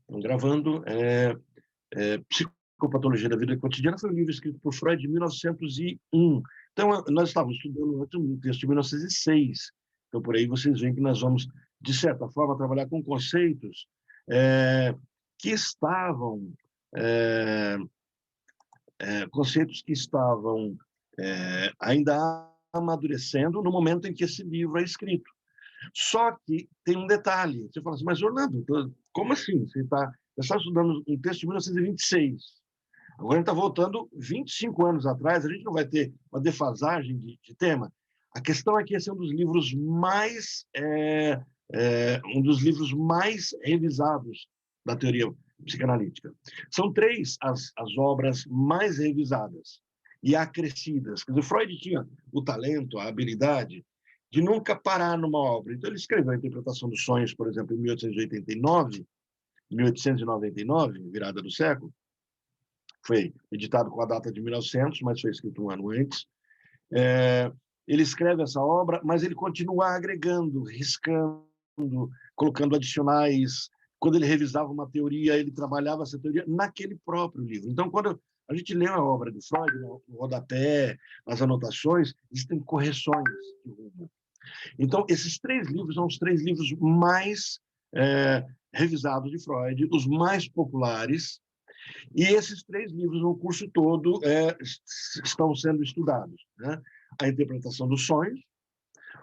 Gravando. Psicopatologia da Vida Cotidiana foi um livro escrito por Freud em 1901. Então, nós estávamos estudando um texto de 1906. Então, por aí vocês veem que nós vamos, de certa forma, trabalhar com conceitos que estavam conceitos que estavam ainda amadurecendo no momento em que esse livro é escrito. Só que tem um detalhe. Você fala assim, mas Orlando, como assim? Você está estudando um texto de 1926. Agora a gente está voltando 25 anos atrás, a gente não vai ter uma defasagem de tema. A questão é que esse é um dos livros mais revisados da teoria psicanalítica. São 3 as obras mais revisadas e acrescidas. Quer dizer, Freud tinha o talento, a habilidade de nunca parar numa obra. Então, ele escreveu a Interpretação dos Sonhos, por exemplo, em 1899, virada do século. Foi editado com a data de 1900, mas foi escrito um ano antes. Ele escreve essa obra, mas ele continua agregando, riscando, colocando adicionais. Quando ele revisava uma teoria, ele trabalhava essa teoria naquele próprio livro. Então, quando a gente lê a obra de Freud, no rodapé, as anotações, existem correções de rumo. Então, esses 3 livros são os 3 livros mais revisados de Freud, os mais populares, e esses 3 livros, no curso todo, estão sendo estudados, né? A Interpretação dos Sonhos,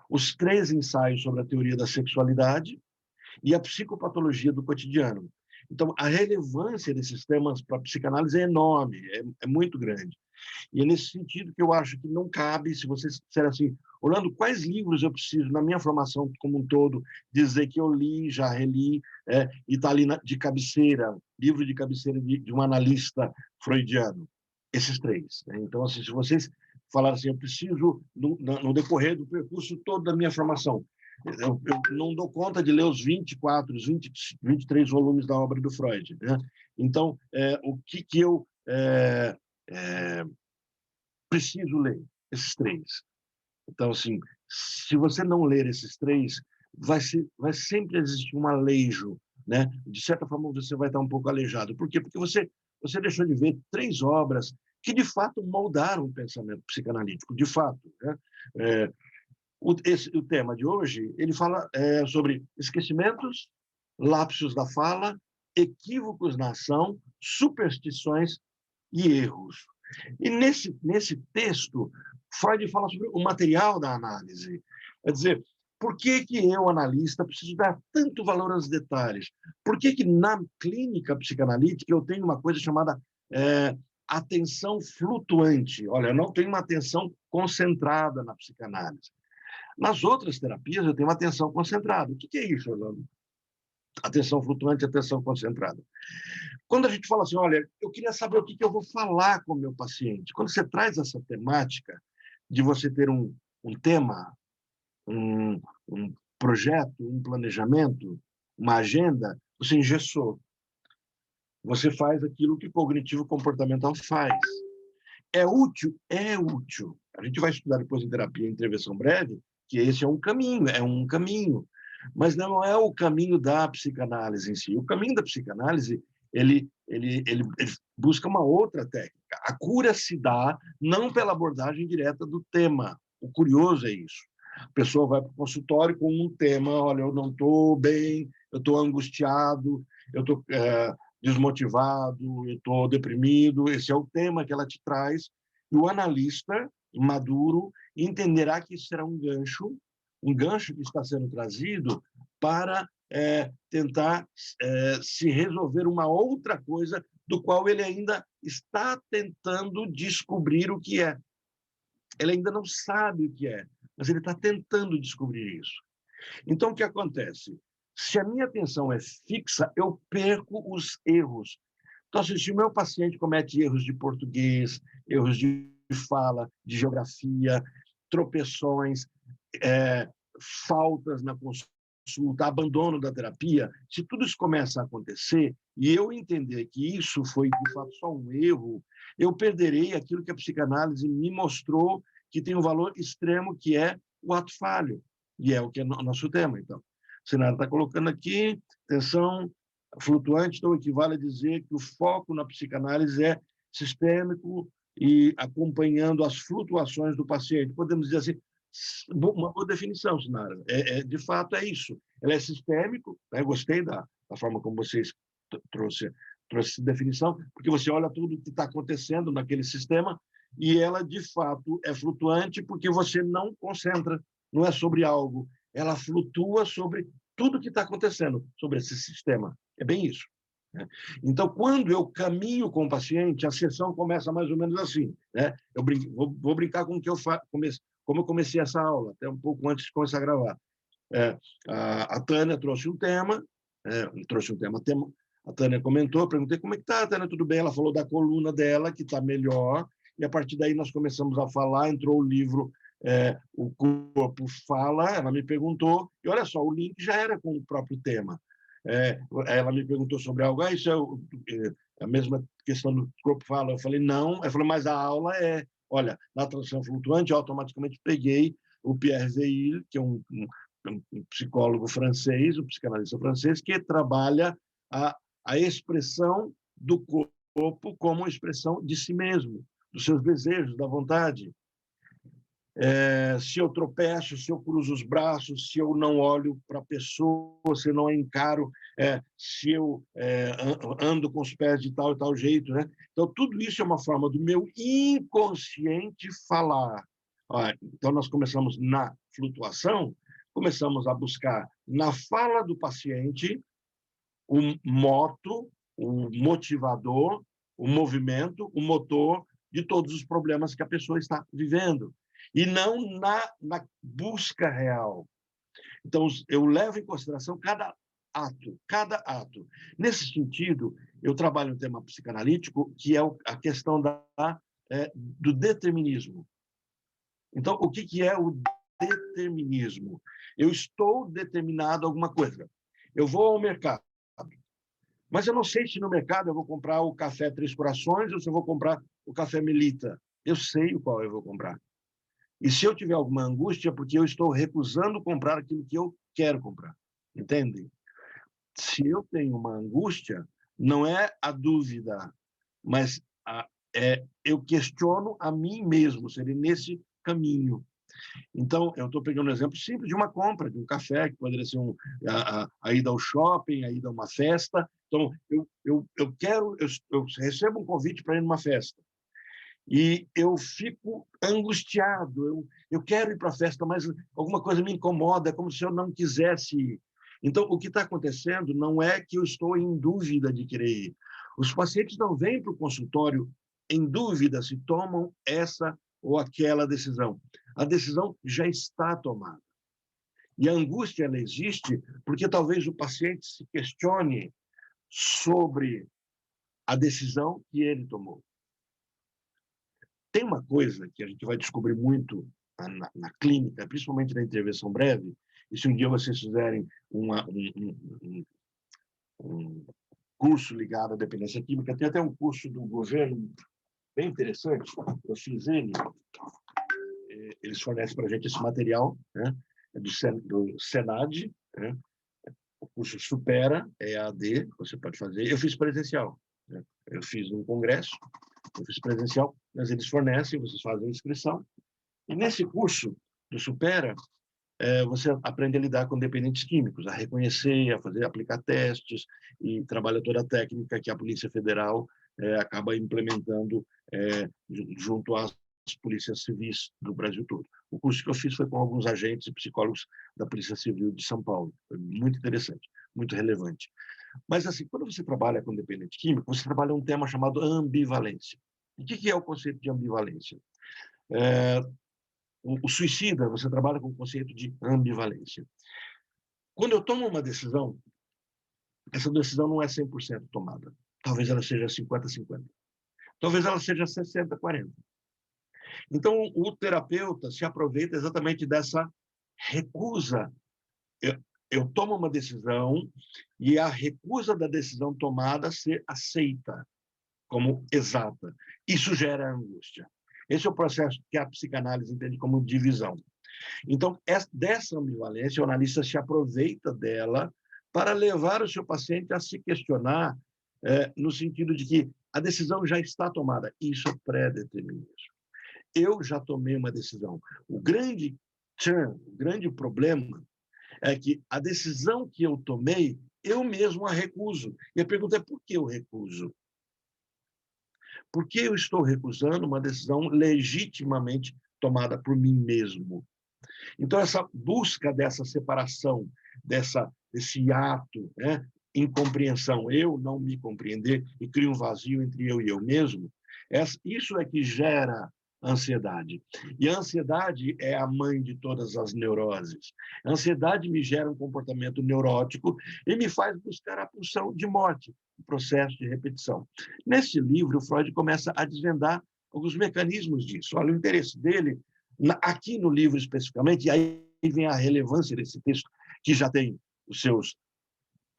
os 3 ensaios sobre a teoria da sexualidade e a Psicopatologia do Cotidiano. Então, a relevância desses temas para a psicanálise é enorme, é muito grande. E é nesse sentido que eu acho que não cabe, se vocês disserem assim, Orlando, quais livros eu preciso, na minha formação como um todo, dizer que eu li, já reli, e está ali de cabeceira, livro de cabeceira de um analista freudiano? Esses 3. Né? Então, assim, se vocês falarem assim, eu preciso, no decorrer do percurso todo da minha formação, eu não dou conta de ler os 24, os 20, 23 volumes da obra do Freud. Né? Então, o que eu preciso ler? Esses 3. Então, assim, se você não ler esses 3, vai sempre existir um aleijo, né? De certa forma, você vai estar um pouco aleijado. Por quê? Porque você deixou de ver 3 obras que, de fato, moldaram o pensamento psicanalítico, de fato. Né? O tema de hoje, ele fala sobre esquecimentos, lapsos da fala, equívocos na ação, superstições e erros. E nesse texto, Freud fala sobre o material da análise. Quer dizer, por que eu, analista, preciso dar tanto valor aos detalhes? Por que na clínica psicanalítica eu tenho uma coisa chamada atenção flutuante? Olha, eu não tenho uma atenção concentrada na psicanálise. Nas outras terapias, eu tenho uma atenção concentrada. O que é isso, Orlando? Atenção flutuante e atenção concentrada. Quando a gente fala assim, olha, eu queria saber o que eu vou falar com o meu paciente. Quando você traz essa temática de você ter um tema, um projeto, um planejamento, uma agenda, você engessou. Você faz aquilo que o cognitivo comportamental faz. É útil? É útil. A gente vai estudar depois em terapia, em intervenção breve, que esse é um caminho. Mas não é o caminho da psicanálise em si. O caminho da psicanálise, ele busca uma outra técnica. A cura se dá não pela abordagem direta do tema. O curioso é isso. A pessoa vai para o consultório com um tema, olha, eu não estou bem, eu estou angustiado, eu estou desmotivado, eu estou deprimido. Esse é o tema que ela te traz. E o analista maduro entenderá que isso será um gancho que está sendo trazido para tentar se resolver uma outra coisa do qual ele ainda está tentando descobrir o que é. Ele ainda não sabe o que é, mas ele está tentando descobrir isso. Então, o que acontece? Se a minha atenção é fixa, eu perco os erros. Então, se o meu paciente comete erros de português, erros de fala, de geografia, tropeções, faltas na consulta, abandono da terapia, se tudo isso começa a acontecer e eu entender que isso foi, de fato, só um erro, eu perderei aquilo que a psicanálise me mostrou que tem um valor extremo, que é o ato falho, e é o que é o nosso tema, então. O Senado está colocando aqui, atenção, Flutuante, então, equivale a dizer que o foco na psicanálise é sistêmico e acompanhando as flutuações do paciente. Podemos dizer assim, uma boa definição, Sinara. De fato, é isso. Ela é sistêmico, né? Gostei da forma como vocês trouxe essa definição, porque você olha tudo que está acontecendo naquele sistema e ela, de fato, é flutuante porque você não concentra, não é sobre algo, ela flutua sobre tudo que está acontecendo sobre esse sistema. É bem isso, né? Então, quando eu caminho com o paciente, a sessão começa mais ou menos assim, né? Vou brincar com o que como eu comecei essa aula, até um pouco antes de começar a gravar. A Tânia trouxe um tema, a Tânia comentou, perguntei como é que está, Tânia, tudo bem? Ela falou da coluna dela, que está melhor, e a partir daí nós começamos a falar, entrou o livro O Corpo Fala, ela me perguntou, e olha só, o link já era com o próprio tema. Ela me perguntou sobre algo, isso é a mesma questão do Corpo Fala. Eu falei, não. Ela falou, mas a aula olha, na atração flutuante, eu automaticamente peguei o Pierre Zeil, que é um psicólogo francês, um psicanalista francês, que trabalha a expressão do corpo como expressão de si mesmo, dos seus desejos, da vontade. Se eu tropeço, se eu cruzo os braços, se eu não olho para a pessoa, se eu não a encaro, se eu ando com os pés de tal e tal jeito, né? Então, tudo isso é uma forma do meu inconsciente falar. Então, nós começamos na flutuação, começamos a buscar na fala do paciente o moto, o motivador, o movimento, o motor de todos os problemas que a pessoa está vivendo, e não na busca real. Então, eu levo em consideração cada ato. Nesse sentido, eu trabalho um tema psicanalítico, que é a questão do determinismo. Então, o que é o determinismo? Eu estou determinado a alguma coisa. Eu vou ao mercado, mas eu não sei se no mercado eu vou comprar o café Três Corações ou se eu vou comprar o café Melita. Eu sei o qual eu vou comprar. E se eu tiver alguma angústia, é porque eu estou recusando comprar aquilo que eu quero comprar. Entende? Se eu tenho uma angústia, não é a dúvida, mas eu questiono a mim mesmo, seria nesse caminho. Então, eu estou pegando um exemplo simples de uma compra, de um café, que poderia ser a ida ao shopping, a ida a uma festa. Então, eu recebo um convite para ir numa festa. E eu fico angustiado, eu quero ir para a festa, mas alguma coisa me incomoda, é como se eu não quisesse ir. Então, o que está acontecendo não é que eu estou em dúvida de querer ir. Os pacientes não vêm para o consultório em dúvida se tomam essa ou aquela decisão. A decisão já está tomada. E a angústia ela existe porque talvez o paciente se questione sobre a decisão que ele tomou. Tem uma coisa que a gente vai descobrir muito na clínica, principalmente na intervenção breve, e se um dia vocês fizerem um curso ligado à dependência química, tem até um curso do governo bem interessante, eu fiz ele, eles fornecem para a gente esse material, né, do Senad, né, o curso Supera, EAD, você pode fazer, eu fiz presencial, né, eu fiz um congresso, eu fiz presencial, mas eles fornecem, vocês fazem a inscrição. E nesse curso do Supera, você aprende a lidar com dependentes químicos, a reconhecer, a fazer, aplicar testes e trabalha toda a técnica que a Polícia Federal acaba implementando junto às polícias civis do Brasil todo. O curso que eu fiz foi com alguns agentes e psicólogos da Polícia Civil de São Paulo. Foi muito interessante, muito relevante. Mas, assim, quando você trabalha com dependente químico, você trabalha um tema chamado ambivalência. E o que é o conceito de ambivalência? O suicida, você trabalha com o conceito de ambivalência. Quando eu tomo uma decisão, essa decisão não é 100% tomada. Talvez ela seja 50-50. Talvez ela seja 60-40. Então, o terapeuta se aproveita exatamente dessa recusa. Eu tomo uma decisão e a recusa da decisão tomada ser aceita como exata. Isso gera angústia. Esse é o processo que a psicanálise entende como divisão. Então, dessa ambivalência, o analista se aproveita dela para levar o seu paciente a se questionar, no sentido de que a decisão já está tomada. Isso é pré-determinismo. Eu já tomei uma decisão. O grande problema é que a decisão que eu tomei, eu mesmo a recuso. E a pergunta é por que eu recuso? Por que eu estou recusando uma decisão legitimamente tomada por mim mesmo? Então, essa busca dessa separação, desse ato, né, incompreensão, eu não me compreender e cria um vazio entre eu e eu mesmo, isso é que gera ansiedade. E a ansiedade é a mãe de todas as neuroses. A ansiedade me gera um comportamento neurótico e me faz buscar a pulsão de morte, o processo de repetição. Nesse livro, Freud começa a desvendar alguns mecanismos disso. Olha, o interesse dele, aqui no livro especificamente, e aí vem a relevância desse texto, que já tem os seus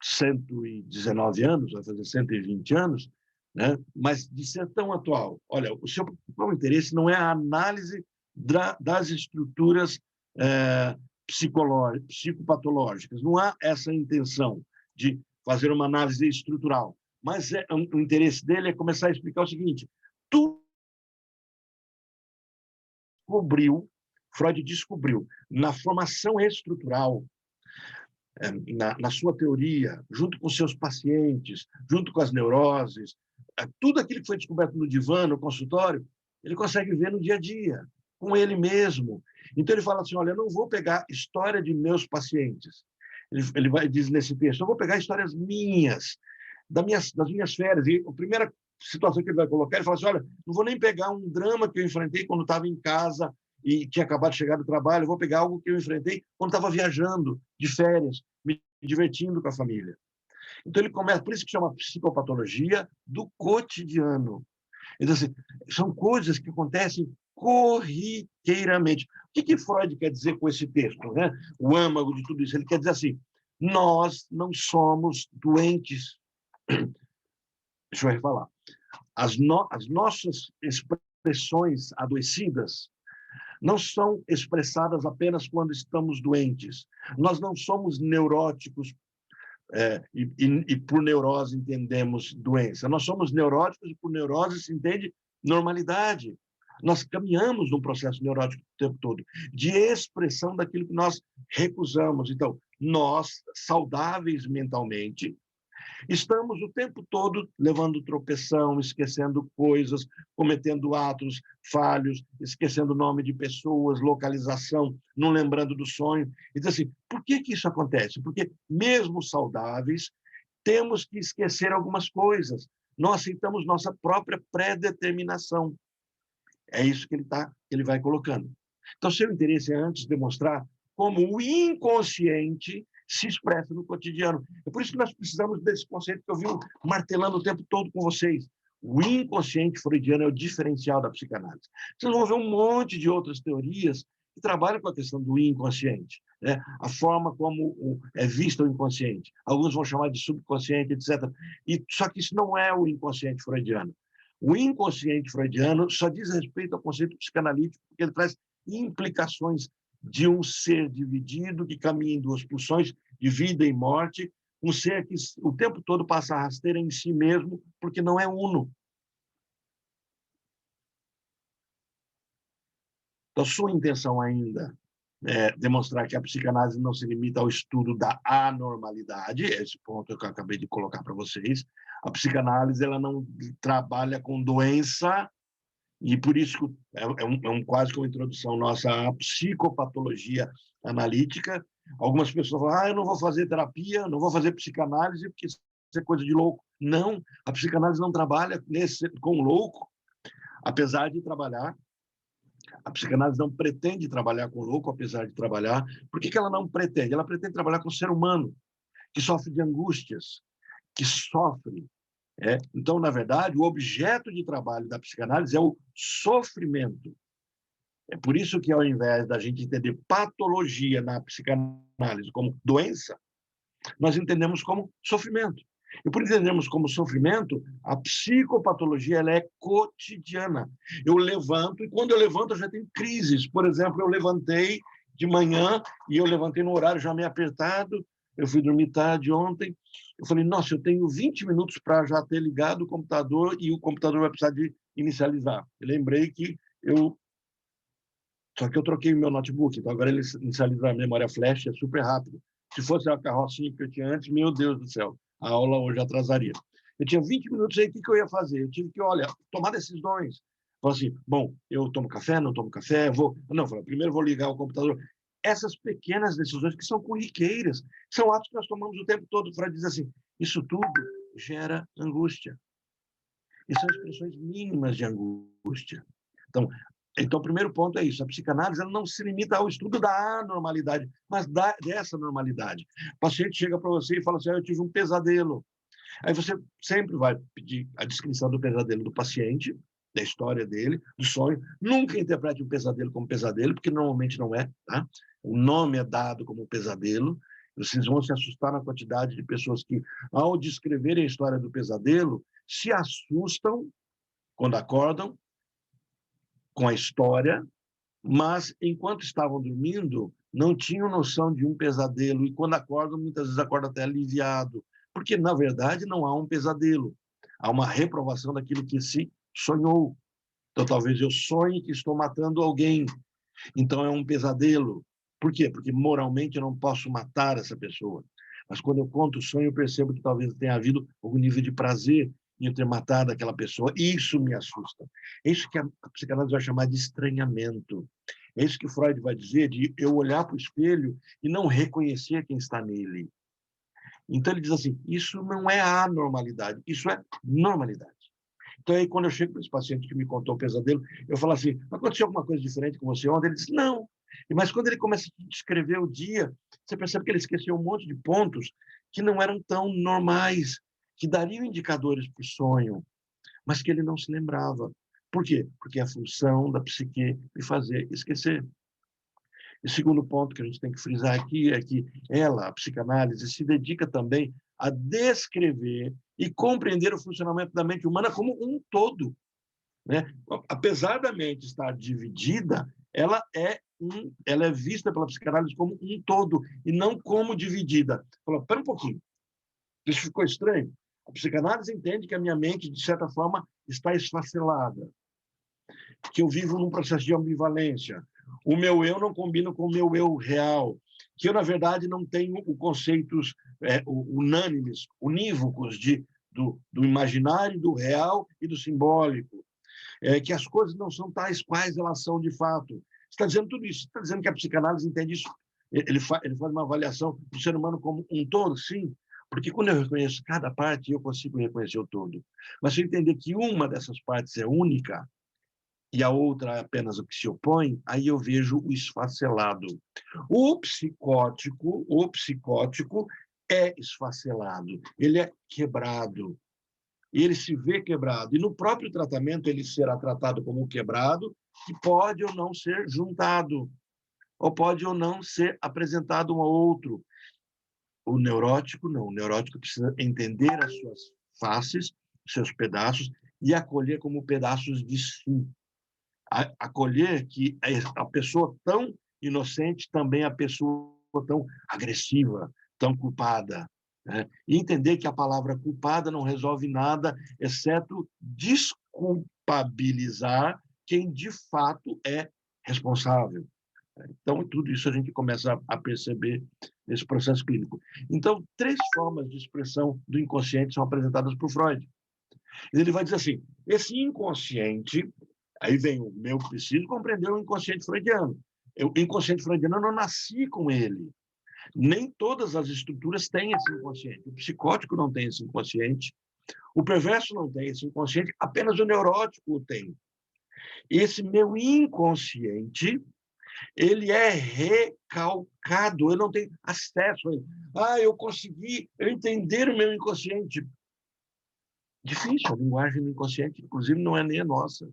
119 anos, vai fazer 120 anos, né? Mas de ser tão atual. Olha, o seu principal interesse não é a análise das estruturas psicopatológicas, não há essa intenção de fazer uma análise estrutural, mas o interesse dele é começar a explicar o seguinte: Freud descobriu na formação estrutural, na sua teoria, junto com seus pacientes, junto com as neuroses, tudo aquilo que foi descoberto no divã, no consultório, ele consegue ver no dia a dia, com ele mesmo. Então, ele fala assim, olha, eu não vou pegar história de meus pacientes. Ele diz nesse texto, eu vou pegar histórias minhas, das minhas férias. E a primeira situação que ele vai colocar, ele fala assim, olha, não vou nem pegar um drama que eu enfrentei quando estava em casa e tinha acabado de chegar do trabalho, eu vou pegar algo que eu enfrentei quando estava viajando, de férias, me divertindo com a família. Então, ele começa, por isso que chama psicopatologia do cotidiano. Então, assim, são coisas que acontecem corriqueiramente. O que Freud quer dizer com esse texto, né? O âmago de tudo isso? Ele quer dizer assim, nós não somos doentes. Deixa eu refalar. As nossas expressões adoecidas não são expressadas apenas quando estamos doentes. Nós não somos neuróticos, e por neurose entendemos doença. Nós somos neuróticos e por neurose se entende normalidade. Nós caminhamos num processo neurótico o tempo todo, de expressão daquilo que nós recusamos. Então, nós, saudáveis mentalmente, estamos o tempo todo levando tropeção, esquecendo coisas, cometendo atos falhos, esquecendo o nome de pessoas, localização, não lembrando do sonho. E diz assim, por que isso acontece? Porque, mesmo saudáveis, temos que esquecer algumas coisas. Não aceitamos nossa própria pré-determinação. É isso que ele vai colocando. Então, seu interesse é antes demonstrar como o inconsciente se expressa no cotidiano. É por isso que nós precisamos desse conceito que eu vivo martelando o tempo todo com vocês. O inconsciente freudiano é o diferencial da psicanálise. Vocês vão ver um monte de outras teorias que trabalham com a questão do inconsciente, né? A forma como é visto o inconsciente. Alguns vão chamar de subconsciente, etc. Só que isso não é o inconsciente freudiano. O inconsciente freudiano só diz respeito ao conceito psicanalítico, porque ele traz implicações de um ser dividido que caminha em duas pulsões de vida e morte, um ser que o tempo todo passa a rasteira em si mesmo, porque não é uno. Então, sua intenção ainda é demonstrar que a psicanálise não se limita ao estudo da anormalidade, esse ponto que eu acabei de colocar para vocês. A psicanálise ela não trabalha com doença, e por isso quase que uma introdução nossa à psicopatologia analítica. Algumas pessoas falam, eu não vou fazer terapia, não vou fazer psicanálise, porque isso é coisa de louco. Não, a psicanálise não trabalha com louco, apesar de trabalhar. A psicanálise não pretende trabalhar com louco, apesar de trabalhar. Por que ela não pretende? Ela pretende trabalhar com o ser humano, que sofre de angústias, que sofre. Então, na verdade, o objeto de trabalho da psicanálise é o sofrimento. É por isso que, ao invés da gente entender patologia na psicanálise como doença, nós entendemos como sofrimento. E por entendermos como sofrimento, a psicopatologia ela é cotidiana. Eu levanto, e quando eu levanto, eu já tenho crises. Por exemplo, eu levantei de manhã, e eu levantei no horário já meio apertado, eu fui dormir tarde ontem, eu falei, nossa, eu tenho 20 minutos para já ter ligado o computador e o computador vai precisar de inicializar. Eu lembrei que só que eu troquei o meu notebook, então agora ele inicializa a memória flash, é super rápido. Se fosse a carrocinha que eu tinha antes, meu Deus do céu, a aula hoje atrasaria. Eu tinha 20 minutos aí, o que eu ia fazer? Eu tive que, olha, tomar decisões. Falei assim, bom, eu tomo café, não tomo café, vou... Não, falei, primeiro vou ligar o computador. Essas pequenas decisões que são corriqueiras, são atos que nós tomamos o tempo todo. Freud diz assim, isso tudo gera angústia. E são expressões mínimas de angústia. Então, o primeiro ponto é isso. A psicanálise ela não se limita ao estudo da anormalidade, mas dessa normalidade. O paciente chega para você e fala assim, eu tive um pesadelo. Aí você sempre vai pedir a descrição do pesadelo do paciente, da história dele, do sonho. Nunca interprete um pesadelo como pesadelo, porque normalmente não é. Tá? O nome é dado como pesadelo. Vocês vão se assustar na quantidade de pessoas que, ao descreverem a história do pesadelo, se assustam quando acordam com a história, mas enquanto estavam dormindo, não tinham noção de um pesadelo, e quando acordam, muitas vezes acordam até aliviado, porque, na verdade, não há um pesadelo, há uma reprovação daquilo que se sonhou. Então, talvez eu sonhe que estou matando alguém, então é um pesadelo. Por quê? Porque moralmente eu não posso matar essa pessoa. Mas quando eu conto o sonho, eu percebo que talvez tenha havido algum nível de prazer em eu ter matado aquela pessoa. Isso me assusta. É isso que a psicanálise vai chamar de estranhamento. É isso que Freud vai dizer de eu olhar para o espelho e não reconhecer quem está nele. Então ele diz assim, isso não é anormalidade, isso é normalidade. Então aí quando eu chego para esse paciente que me contou o pesadelo, eu falo assim, aconteceu alguma coisa diferente com você ontem? Ele diz, não. Mas quando ele começa a descrever o dia, você percebe que ele esqueceu um monte de pontos que não eram tão normais, que dariam indicadores para o sonho, mas que ele não se lembrava. Por quê? Porque é a função da psique me fazer esquecer. E o segundo ponto que a gente tem que frisar aqui é que ela, a psicanálise, se dedica também a descrever e compreender o funcionamento da mente humana como um todo. Né? Apesar da mente estar dividida, ela é vista pela psicanálise como um todo e não como dividida. Falou, espera um pouquinho, isso ficou estranho. A psicanálise entende que a minha mente, de certa forma, está esfacelada, que eu vivo num processo de ambivalência. O meu eu não combina com o meu eu real, que eu, na verdade, não tenho conceitos unânimes, unívocos do imaginário, do real e do simbólico, que as coisas não são tais quais elas são de fato. Você está dizendo tudo isso, você está dizendo que a psicanálise entende isso, ele faz uma avaliação do ser humano como um todo, sim, porque quando eu reconheço cada parte, eu consigo reconhecer o todo. Mas se eu entender que uma dessas partes é única, e a outra é apenas o que se opõe, aí eu vejo o esfacelado. O psicótico é esfacelado, ele é quebrado, ele se vê quebrado. E no próprio tratamento ele será tratado como quebrado, que pode ou não ser juntado, ou pode ou não ser apresentado um ao outro. O neurótico não, o neurótico precisa entender as suas faces, seus pedaços, e acolher como pedaços de si. Acolher que a pessoa tão inocente também é a pessoa tão agressiva, tão culpada. Né? E entender que a palavra culpada não resolve nada, exceto desculpabilizar quem de fato é responsável. Então, tudo isso a gente começa a perceber nesse processo clínico. Então, 3 formas de expressão do inconsciente são apresentadas por Freud. Ele vai dizer assim, esse inconsciente, aí vem o meu preciso compreender o inconsciente freudiano. O inconsciente freudiano, eu não nasci com ele. Nem todas as estruturas têm esse inconsciente. O psicótico não tem esse inconsciente, o perverso não tem esse inconsciente, apenas o neurótico o tem. Esse meu inconsciente, ele é recalcado, eu não tenho acesso a ele. Eu consegui entender o meu inconsciente. Difícil, a linguagem do inconsciente, inclusive, não é nem a nossa.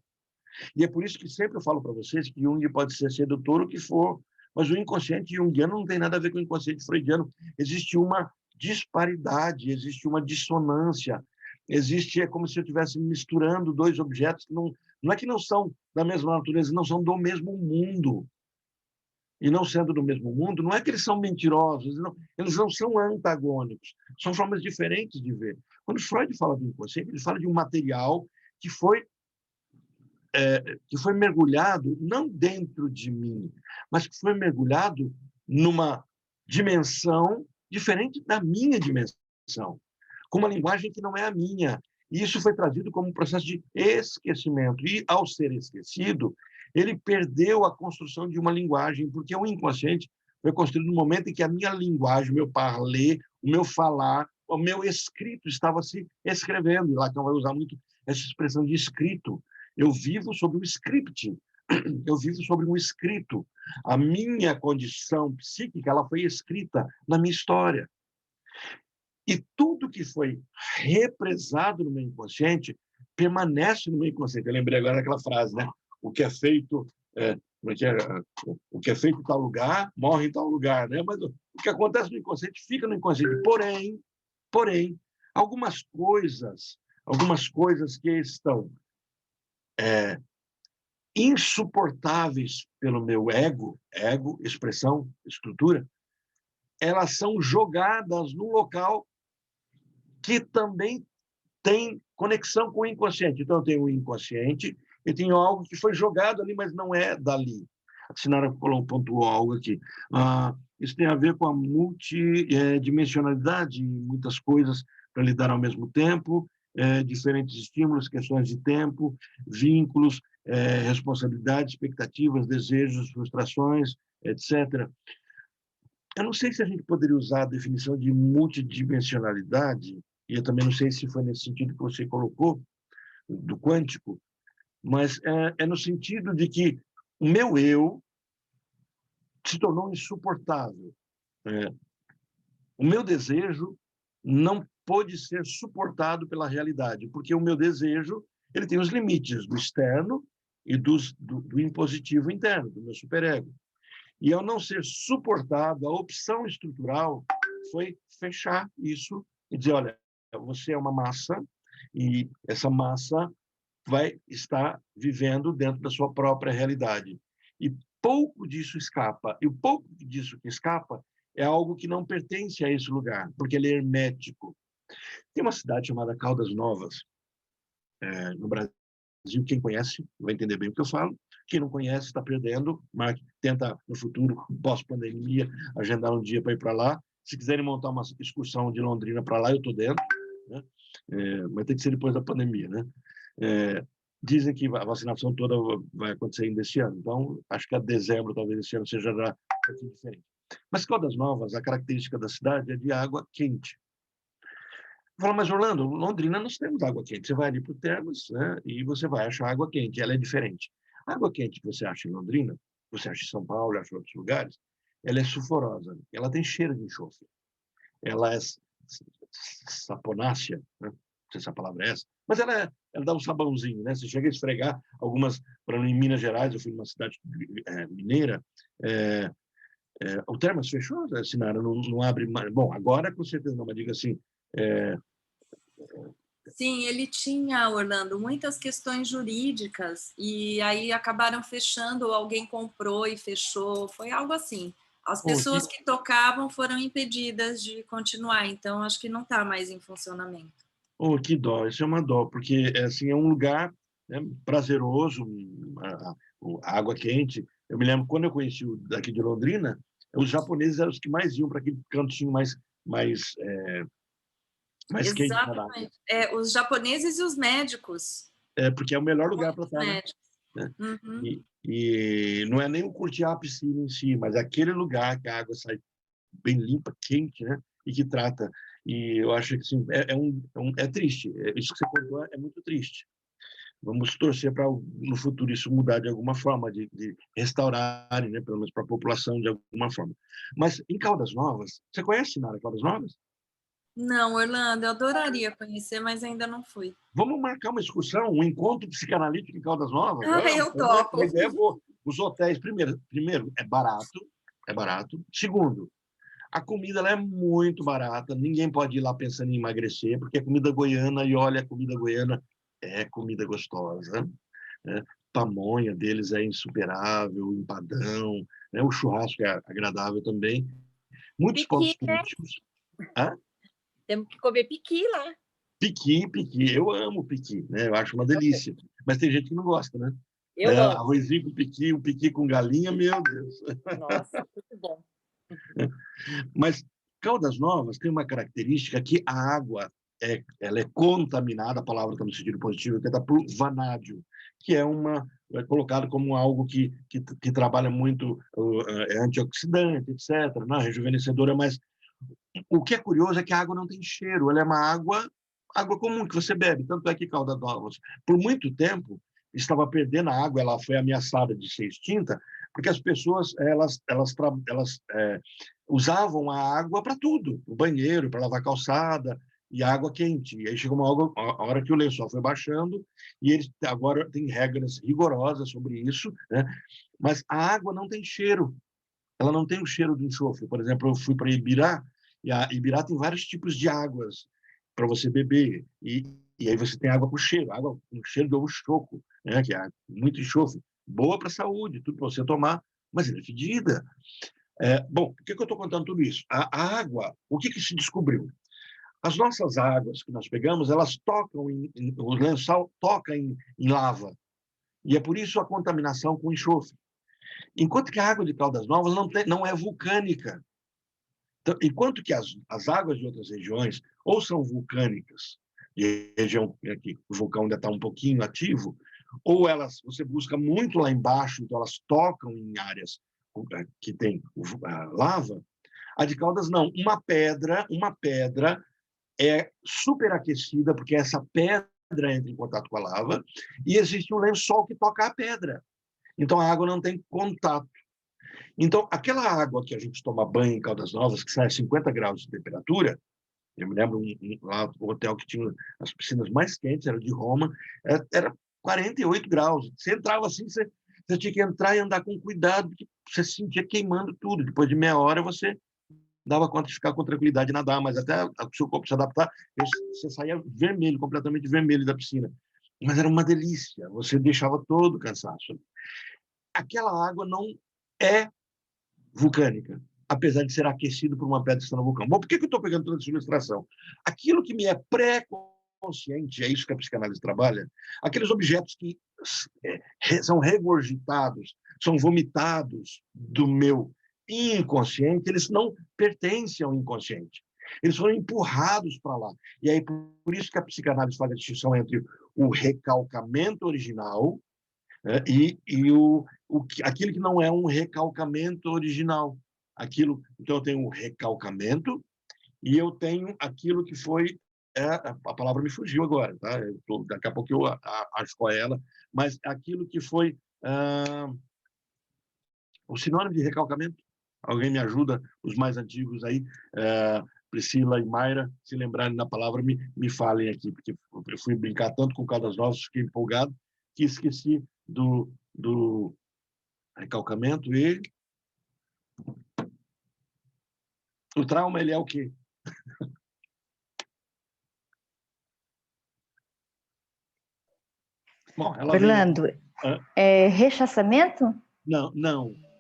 E é por isso que sempre eu falo para vocês que Jung pode ser sedutor o que for, mas o inconsciente junguiano não tem nada a ver com o inconsciente freudiano. Existe uma disparidade, existe uma dissonância, é como se eu estivesse misturando 2 objetos que não é que não são da mesma natureza, não são do mesmo mundo. e não sendo do mesmo mundo, não é que eles são mentirosos, não, eles não são antagônicos, são formas diferentes de ver. Quando Freud fala do inconsciente, ele fala de um material que foi mergulhado não dentro de mim, mas que foi mergulhado numa dimensão diferente da minha dimensão, com uma linguagem que não é a minha. E isso foi trazido como um processo de esquecimento. E, ao ser esquecido, ele perdeu a construção de uma linguagem, porque o inconsciente foi construído no momento em que a minha linguagem, o meu parler, o meu falar, o meu escrito estava se escrevendo. E Lacan vai usar muito essa expressão de escrito. Eu vivo sobre um script, eu vivo sobre um escrito. A minha condição psíquica ela foi escrita na minha história. E tudo que foi represado no meu inconsciente permanece no meu inconsciente. Eu lembrei agora daquela frase, né? O que é feito, o que é feito em tal lugar, morre em tal lugar, né? Mas o que acontece no inconsciente fica no inconsciente. Porém, algumas coisas que estão insuportáveis pelo meu ego, expressão, estrutura, elas são jogadas no local que também tem conexão com o inconsciente. Então, eu tenho o inconsciente e tenho algo que foi jogado ali, mas não é dali. A Sinara pontuou algo aqui. Isso tem a ver com a multidimensionalidade, muitas coisas para lidar ao mesmo tempo, diferentes estímulos, questões de tempo, vínculos, responsabilidades, expectativas, desejos, frustrações, etc. Eu não sei se a gente poderia usar a definição de multidimensionalidade, e eu também não sei se foi nesse sentido que você colocou, do quântico, mas é no sentido de que o meu eu se tornou insuportável. O meu desejo não pôde ser suportado pela realidade, porque o meu desejo ele tem os limites do externo e do impositivo interno, do meu superego. E ao não ser suportado, a opção estrutural foi fechar isso e dizer, olha, você é uma massa e essa massa vai estar vivendo dentro da sua própria realidade. E pouco disso escapa. E o pouco disso que escapa é algo que não pertence a esse lugar, porque ele é hermético. Tem uma cidade chamada Caldas Novas, no Brasil. Quem conhece vai entender bem o que eu falo. Quem não conhece está perdendo. Mas tenta, no futuro, pós-pandemia, agendar um dia para ir para lá. Se quiserem montar uma excursão de Londrina para lá, eu estou dentro. Né? Mas tem que ser depois da pandemia. Né? Dizem que a vacinação toda vai acontecer ainda esse ano. Então, acho que a dezembro, talvez esse ano, seja já um pouquinho diferente. Mas Caldas Novas, a característica da cidade é de água quente. Fala, mas Orlando, Londrina nós temos água quente. Você vai ali para o Termas, né, e você vai achar água quente. Ela é diferente. A água quente que você acha em Londrina, você acha em São Paulo, acha em outros lugares, ela é sulfurosa. Ela tem cheiro de enxofre. Ela é saponácea, né? Não sei se a palavra é essa, mas ela dá um sabãozinho, né? Você chega a esfregar algumas, em Minas Gerais, eu fui numa cidade mineira, o Termas fechou, Sinara, não abre mais. Bom, agora com certeza não, mas diga assim, Sim, ele tinha, Orlando, muitas questões jurídicas e aí acabaram fechando, ou alguém comprou e fechou, foi algo assim. As pessoas que tocavam foram impedidas de continuar, então acho que não está mais em funcionamento. Que dó, isso é uma dó, porque assim, é um lugar, né, prazeroso, a água quente. Eu me lembro, quando eu conheci daqui de Londrina, os japoneses eram os que mais iam para aquele cantinho mais quente da água. Exatamente. Os japoneses e os médicos. Porque é o melhor lugar para Muitos estar, né? médicos. Uhum. E não é nem o curtir a piscina em si, mas aquele lugar que a água sai bem limpa, quente, né? E que trata. E eu acho que assim, é triste. Isso que você contou é muito triste. Vamos torcer para no futuro isso mudar de alguma forma, de restaurarem, né? Pelo menos para a população de alguma forma. Mas em Caldas Novas, você conhece, Nara, Caldas Novas? Não, Orlando, eu adoraria conhecer, mas ainda não fui. Vamos marcar uma excursão, um encontro psicanalítico em Caldas Novas? Ah, eu topo. Uma ideia boa. Os hotéis, primeiro é barato. Segundo, a comida ela é muito barata, ninguém pode ir lá pensando em emagrecer, porque é comida goiana, e olha, a comida goiana é comida gostosa. Né? pamonha deles é insuperável, o empadão, né? O churrasco é agradável também. Muitos pontos Piqui, né? turísticos. Hã? Temos que comer piqui lá. Piqui, piqui. Eu amo piqui, né? Eu acho uma delícia. Mas tem gente que não gosta, né? Eu gosto. Arrozinho com piqui, o piqui com galinha, meu Deus. Nossa, muito bom. Mas Caldas Novas tem uma característica que a água ela é contaminada, a palavra está no sentido positivo, que é por vanádio, que é colocado como algo que trabalha muito, é antioxidante, etc., né? Rejuvenescedora, mas o que é curioso é que a água não tem cheiro, ela é uma água comum que você bebe, tanto é que Caldas Novas, por muito tempo, estava perdendo a água, ela foi ameaçada de ser extinta, porque as pessoas usavam a água para tudo, o banheiro, para lavar calçada, e água quente. E aí chegou uma hora que o lençol foi baixando, e eles agora têm regras rigorosas sobre isso, né? Mas a água não tem cheiro, ela não tem o cheiro do enxofre. Por exemplo, eu fui para Ibirá, e a Ibirá tem vários tipos de águas para você beber, e aí você tem água com cheiro, água com cheiro de ovo choco, né? Que é muito enxofre, boa para a saúde, tudo para você tomar, mas ela é fedida. Bom, por que eu estou contando tudo isso? A água, o que se descobriu? As nossas águas que nós pegamos, elas tocam, o lençol toca em lava, e é por isso a contaminação com enxofre. Enquanto que a água de Caldas Novas não é vulcânica. Então, enquanto que as águas de outras regiões ou são vulcânicas, de região que o vulcão ainda está um pouquinho ativo, ou você busca muito lá embaixo, então elas tocam em áreas que tem lava, a de Caldas não. Uma pedra é superaquecida, porque essa pedra entra em contato com a lava, e existe um lençol que toca a pedra. Então, a água não tem contato. Então, aquela água que a gente toma banho em Caldas Novas, que sai a 50 graus de temperatura, eu me lembro lá no hotel que tinha as piscinas mais quentes, era de Roma, era 48 graus. Você entrava assim, você tinha que entrar e andar com cuidado, porque você se sentia queimando tudo. Depois de meia hora, você dava conta de ficar com tranquilidade e nadar, mas até o seu corpo se adaptar, você saía vermelho, completamente vermelho da piscina. Mas era uma delícia, você deixava todo o cansaço. Aquela água não é vulcânica, apesar de ser aquecido por uma pedra que está no vulcão. Bom, por que eu estou pegando toda essa ilustração? Aquilo que me é pré-consciente, é isso que a psicanálise trabalha, aqueles objetos que são regurgitados, são vomitados do meu inconsciente, eles não pertencem ao inconsciente. Eles foram empurrados para lá. E aí, por isso que a psicanálise faz a distinção entre o recalcamento original, né, e aquilo que não é um recalcamento original. Então, eu tenho um recalcamento e eu tenho aquilo que foi... a palavra me fugiu agora, tá? Daqui a pouco eu acho qual é ela, mas aquilo que foi o sinônimo de recalcamento. Alguém me ajuda, os mais antigos aí, Priscila e Mayra, se lembrarem da palavra, me falem aqui, porque eu fui brincar tanto com Caldas Novas, fiquei empolgado, que esqueci do recalcamento e... O trauma, ele é o quê? Bom, Orlando, rechaçamento? Não.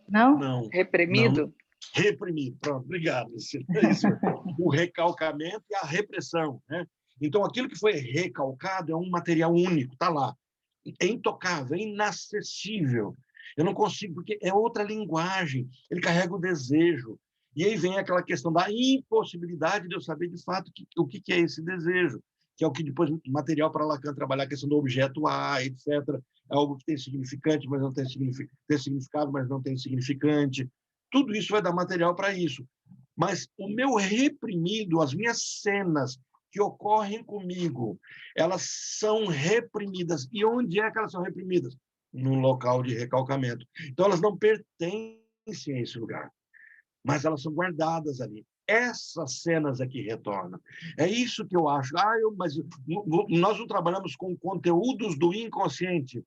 Não? Reprimido? Não. Reprimido, pronto, obrigado. Isso. O recalcamento e a repressão, né? Então, aquilo que foi recalcado é um material único, está lá. É intocável, é inacessível. Eu não consigo, porque é outra linguagem. Ele carrega o desejo. E aí vem aquela questão da impossibilidade de eu saber, de fato, o que é esse desejo, que é o que depois, material para Lacan trabalhar a questão do objeto A, etc. É algo que tem significante, mas não tem significado, mas não tem significante. Tudo isso vai dar material para isso. Mas o meu reprimido, as minhas cenas que ocorrem comigo, elas são reprimidas. E onde é que elas são reprimidas? Num local de recalcamento. Então, elas não pertencem a esse lugar, mas elas são guardadas ali. Essas cenas é que retornam. É isso que eu acho. Mas nós não trabalhamos com conteúdos do inconsciente,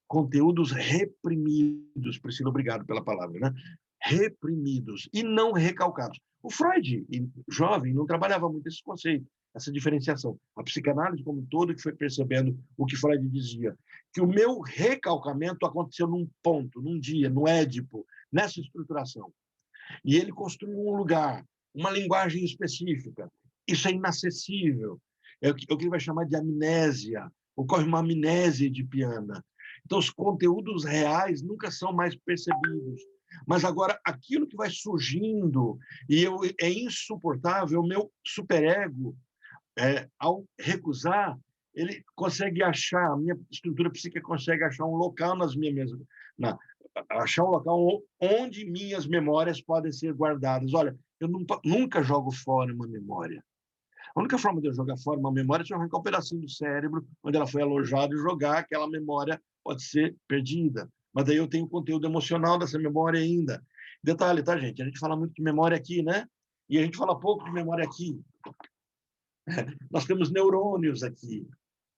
conteúdos reprimidos. Priscila, obrigado pela palavra, né? Reprimidos e não recalcados. O Freud, jovem, não trabalhava muito esse conceito. essa diferenciação. A psicanálise como um todo que foi percebendo o que Freud dizia, que o meu recalcamento aconteceu num ponto, num dia, no Édipo, nessa estruturação. E ele construiu um lugar, uma linguagem específica. Isso é inacessível. É o que ele vai chamar de amnésia. Ocorre uma amnésia edipiana. Então, os conteúdos reais nunca são mais percebidos. Mas agora, aquilo que vai surgindo e é insuportável, o meu superego, ao recusar, ele consegue achar, a minha estrutura psíquica consegue achar um local nas minhas... achar um local onde minhas memórias podem ser guardadas. Olha, eu nunca jogo fora uma memória. A única forma de eu jogar fora uma memória é se eu arrancar um pedacinho do cérebro onde ela foi alojada e jogar, aquela memória pode ser perdida. Mas daí eu tenho o conteúdo emocional dessa memória ainda. Detalhe, tá, gente? A gente fala muito de memória aqui, né? E a gente fala pouco de memória aqui. Nós temos neurônios aqui,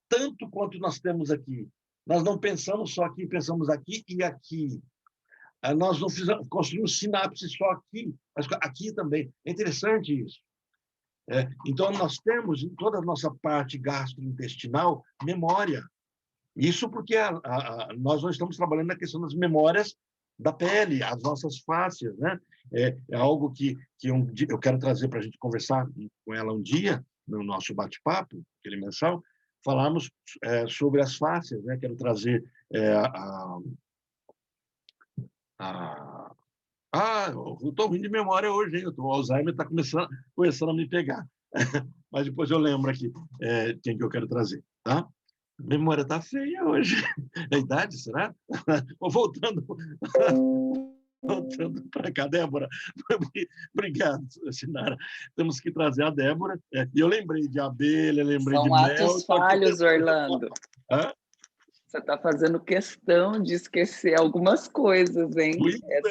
tanto quanto nós temos aqui. Nós não pensamos só aqui, pensamos aqui e aqui. Nós não construímos sinapses só aqui, mas aqui também. É interessante isso. Então, nós temos, em toda a nossa parte gastrointestinal, memória. Isso porque nós não estamos trabalhando na questão das memórias da pele, as nossas fáscias, né? É algo que eu quero trazer para a gente conversar com ela um dia, no nosso bate-papo, aquele mensal, falarmos sobre as fáscias, né? Quero trazer eu estou ruim de memória hoje, hein? O Alzheimer está começando a me pegar. Mas depois eu lembro aqui quem que eu quero trazer, tá? A memória está feia hoje. É a idade, será? Voltando para cá, Débora. Obrigado, Sinara. Temos que trazer a Débora. E eu lembrei de abelha, lembrei de São mel. atos falhos, Orlando. Você está fazendo questão de esquecer algumas coisas, hein?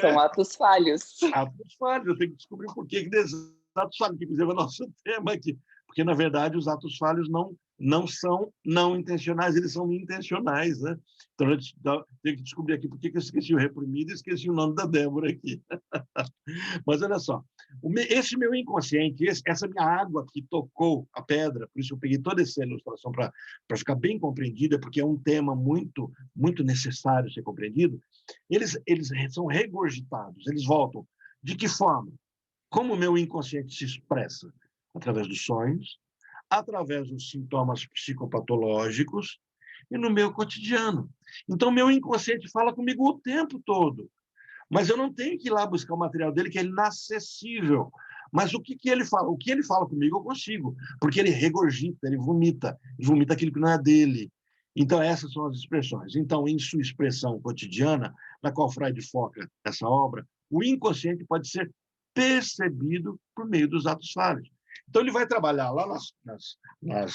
São atos falhos. Atos falhos. Eu tenho que descobrir por que desses atos falhos, que inclusive é o nosso tema aqui. Porque, na verdade, os atos falhos não são não intencionais, eles são intencionais, né? Então, eu tenho que descobrir aqui por que eu esqueci o reprimido e esqueci o nome da Débora aqui. Mas, olha só, esse meu inconsciente, essa minha água que tocou a pedra, por isso eu peguei toda essa ilustração para ficar bem compreendida, porque é um tema muito, muito necessário ser compreendido, eles são regurgitados, eles voltam. De que forma? Como o meu inconsciente se expressa? Através dos sonhos, através dos sintomas psicopatológicos e no meu cotidiano. Então, meu inconsciente fala comigo o tempo todo, mas eu não tenho que ir lá buscar o material dele, que é inacessível. Mas o que ele fala? O que ele fala comigo eu consigo, porque ele regurgita, ele vomita aquilo que não é dele. Então, essas são as expressões. Então, em sua expressão cotidiana, na qual Freud foca essa obra, o inconsciente pode ser percebido por meio dos atos falhos. Então, ele vai trabalhar lá nas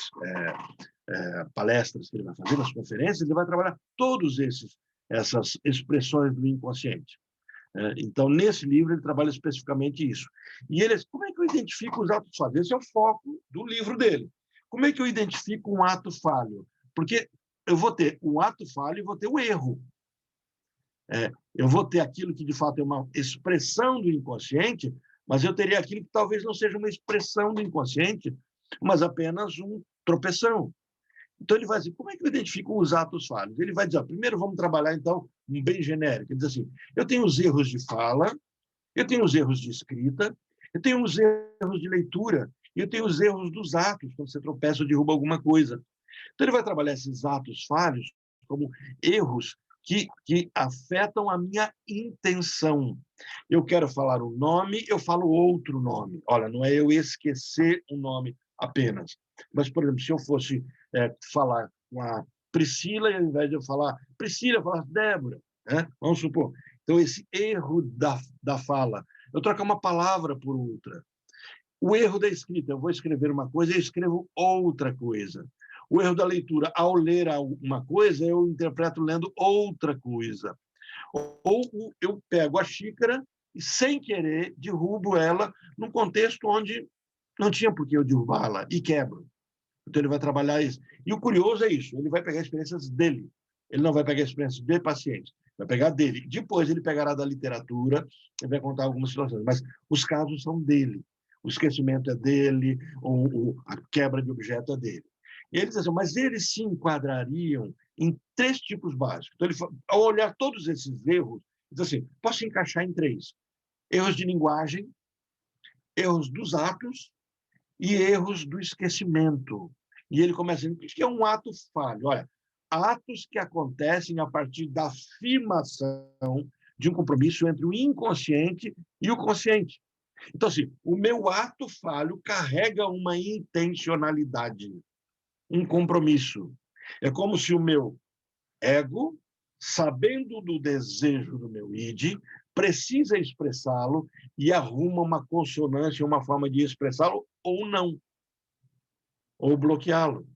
palestras que ele vai fazer, nas conferências, ele vai trabalhar todas essas expressões do inconsciente. Então, nesse livro, ele trabalha especificamente isso. E como é que eu identifico os atos falhos? Esse é o foco do livro dele. Como é que eu identifico um ato falho? Porque eu vou ter o ato falho e vou ter o erro. Eu vou ter aquilo que, de fato, é uma expressão do inconsciente, mas eu teria aquilo que talvez não seja uma expressão do inconsciente, mas apenas um tropeção. Então, ele vai dizer, como é que eu identifico os atos falhos? Ele vai dizer, primeiro vamos trabalhar, então, um bem genérico. Ele diz assim, eu tenho os erros de fala, eu tenho os erros de escrita, eu tenho os erros de leitura, e eu tenho os erros dos atos, quando você tropeça ou derruba alguma coisa. Então, ele vai trabalhar esses atos falhos como erros que afetam a minha intenção. Eu quero falar um nome, eu falo outro nome. Olha, não é eu esquecer um nome apenas. Mas, por exemplo, se eu fosse falar com a Priscila, e ao invés de eu falar Priscila, eu falar Débora, né? Vamos supor. Então, esse erro da fala, eu trocar uma palavra por outra. O erro da escrita, eu vou escrever uma coisa e eu escrevo outra coisa. O erro da leitura, ao ler uma coisa, eu interpreto lendo outra coisa. Ou eu pego a xícara e, sem querer, derrubo ela num contexto onde não tinha por que eu derrubá-la e quebro. Então, ele vai trabalhar isso. E o curioso é isso, ele vai pegar experiências dele. Ele não vai pegar experiências de pacientes, vai pegar dele. Depois, ele pegará da literatura e vai contar algumas situações. Mas os casos são dele. o esquecimento é dele, ou a quebra de objeto é dele. E ele diz assim, mas eles se enquadrariam em 3 tipos básicos. Então, ele, ao olhar todos esses erros, ele diz assim, posso encaixar em 3. Erros de linguagem, erros dos atos e erros do esquecimento. E ele começa a dizer, o que é um ato falho? Olha, atos que acontecem a partir da afirmação de um compromisso entre o inconsciente e o consciente. Então, assim, o meu ato falho carrega uma intencionalidade, um compromisso. É como se o meu ego, sabendo do desejo do meu id, precisa expressá-lo e arruma uma consonância, uma forma de expressá-lo ou não, ou bloqueá-lo.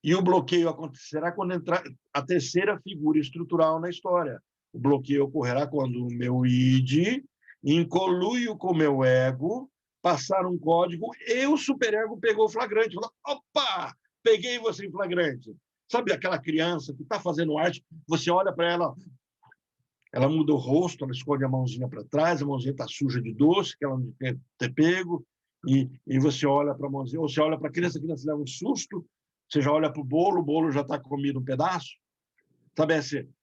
E o bloqueio acontecerá quando entrar a terceira figura estrutural na história. O bloqueio ocorrerá quando o meu id, em conluio com o meu ego, passar um código e o superego pegou o flagrante. Falou, opa, peguei você em flagrante. Sabe aquela criança que está fazendo arte, você olha para ela muda o rosto, ela esconde a mãozinha para trás, a mãozinha está suja de doce, que ela não quer ter pego, e você olha para a mãozinha, ou você olha para a criança leva um susto, você já olha para o bolo já está comido um pedaço. Sabe,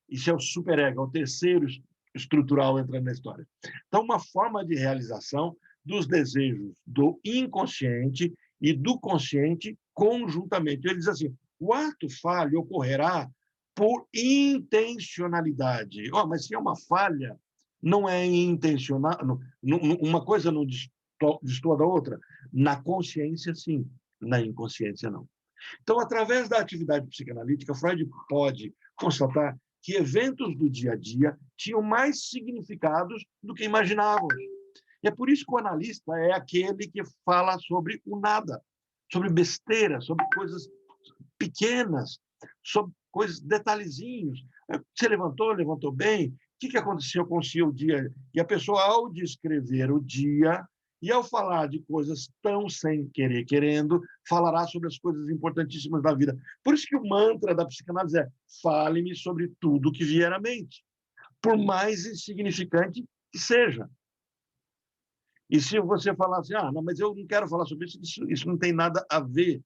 isso é o superego, é o terceiro estrutural entrando na história. Então, uma forma de realização dos desejos do inconsciente e do consciente conjuntamente. Ele diz assim, o ato falho ocorrerá por intencionalidade. Mas se é uma falha, não é intencional, uma coisa não destoa da outra. Na consciência, sim. Na inconsciência, não. Então, através da atividade psicanalítica, Freud pode constatar que eventos do dia a dia tinham mais significados do que imaginávamos. E é por isso que o analista é aquele que fala sobre o nada, sobre besteira, sobre coisas pequenas, sobre coisas, detalhezinhos. Você levantou bem? O que aconteceu com o seu dia? E a pessoa, ao descrever o dia, e ao falar de coisas tão sem querer, querendo, falará sobre as coisas importantíssimas da vida. Por isso que o mantra da psicanálise é fale-me sobre tudo que vier à mente, por mais insignificante que seja. E se você falar assim, não, mas eu não quero falar sobre isso não tem nada a ver.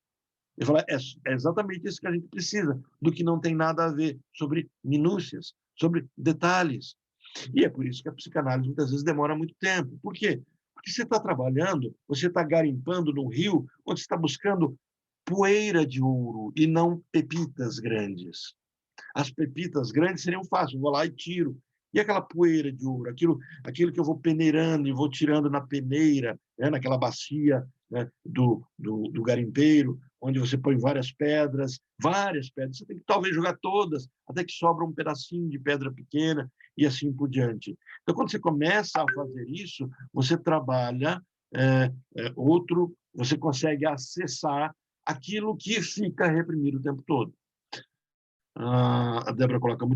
Eu falo, é exatamente isso que a gente precisa, do que não tem nada a ver, sobre minúcias, sobre detalhes. E é por isso que a psicanálise muitas vezes demora muito tempo. Por quê? Porque você está trabalhando, você está garimpando no rio, onde você está buscando poeira de ouro e não pepitas grandes. As pepitas grandes seriam fáceis, eu vou lá e tiro. E aquela poeira de ouro, aquilo que eu vou peneirando e vou tirando na peneira, né, naquela bacia, né, do garimpeiro, onde você põe várias pedras, você tem que talvez jogar todas, até que sobra um pedacinho de pedra pequena e assim por diante. Então, quando você começa a fazer isso, você trabalha você consegue acessar aquilo que fica reprimido o tempo todo. A Débora coloca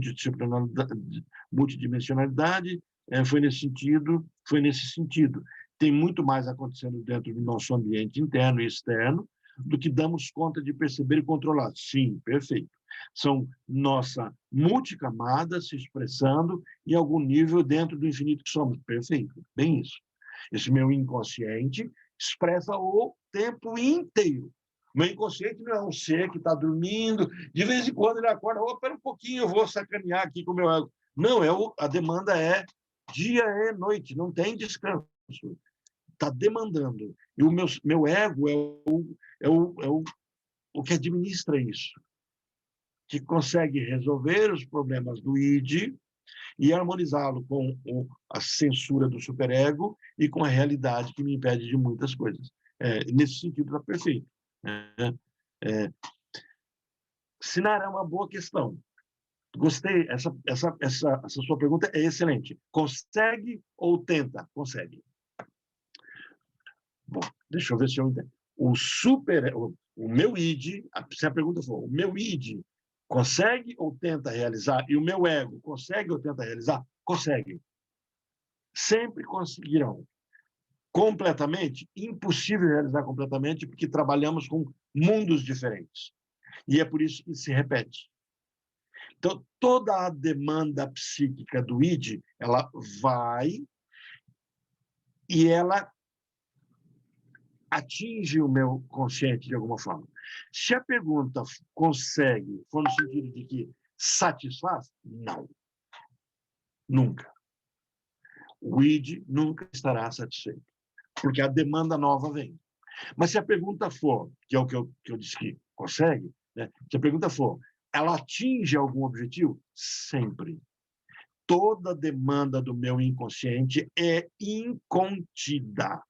multidimensionalidade, foi nesse sentido. Tem muito mais acontecendo dentro do nosso ambiente interno e externo do que damos conta de perceber e controlar. Sim, perfeito. São nossa multicamada se expressando em algum nível dentro do infinito que somos. Perfeito, bem isso. Esse meu inconsciente expressa o tempo inteiro. Meu inconsciente não é um ser que está dormindo, de vez em quando ele acorda, espera um pouquinho, eu vou sacanear aqui com o meu ego. Não, a demanda é dia e noite, não tem descanso. Está demandando. E o meu ego é o que administra isso, que consegue resolver os problemas do id e harmonizá-lo com a censura do superego e com a realidade que me impede de muitas coisas. Nesse sentido, está perfeito. Sinara, é uma boa questão. Gostei, essa sua pergunta é excelente. Consegue ou tenta? Consegue. Bom, deixa eu ver se eu entendo. O meu id, se a pergunta for, o meu id consegue ou tenta realizar? E o meu ego consegue ou tenta realizar? Consegue. Sempre conseguirão. Completamente? Impossível realizar completamente, porque trabalhamos com mundos diferentes. E é por isso que se repete. Então, toda a demanda psíquica do id, ela vai e ela atinge o meu consciente de alguma forma. Se a pergunta consegue, for no sentido de que satisfaz, não. Nunca. O id nunca estará satisfeito, porque a demanda nova vem. Mas se a pergunta for, que é o que eu disse que consegue, né? Se a pergunta for, ela atinge algum objetivo? Sempre. Toda demanda do meu inconsciente é incontida.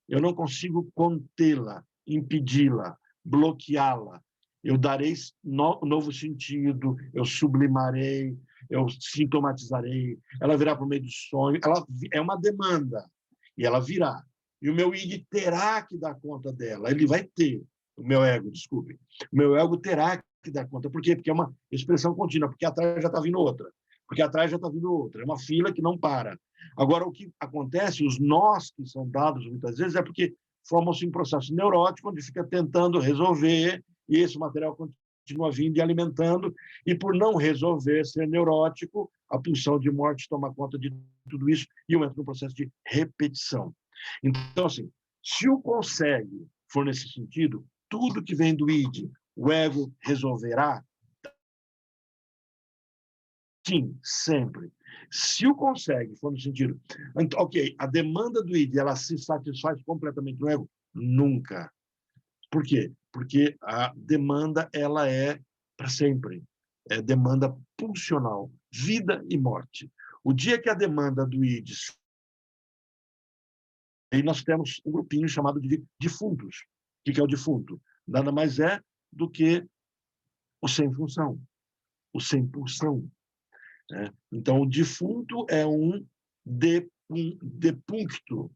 Eu não consigo contê-la, impedi-la, bloqueá-la. Eu darei novo sentido, eu sublimarei, eu sintomatizarei, ela virá por meio do sonho, ela é uma demanda, e ela virá. E o meu id terá que dar conta dela, ele vai ter, o meu ego, desculpe, o meu ego terá que dar conta. Por quê? Porque é uma expressão contínua, porque atrás já está vindo outra, porque atrás já está vindo outra, é uma fila que não para. Agora, o que acontece, os nós que são dados muitas vezes, é porque formam-se um processo neurótico, onde fica tentando resolver, e esse material continua vindo e alimentando, e por não resolver, ser neurótico, a pulsão de morte toma conta de tudo isso, e eu entro num processo de repetição. Então, assim, se o consegue for nesse sentido, tudo que vem do id, o ego resolverá? Sim, sempre. Se o consegue, for no sentido... Ok, a demanda do id, ela se satisfaz completamente no ego? Nunca. Por quê? Porque a demanda, ela é para sempre. É demanda pulsional, vida e morte. O dia que a demanda do id... Aí nós temos um grupinho chamado de defuntos. O que é o defunto? Nada mais é do que o sem função, o sem pulsão. Então, o defunto é um depuncto.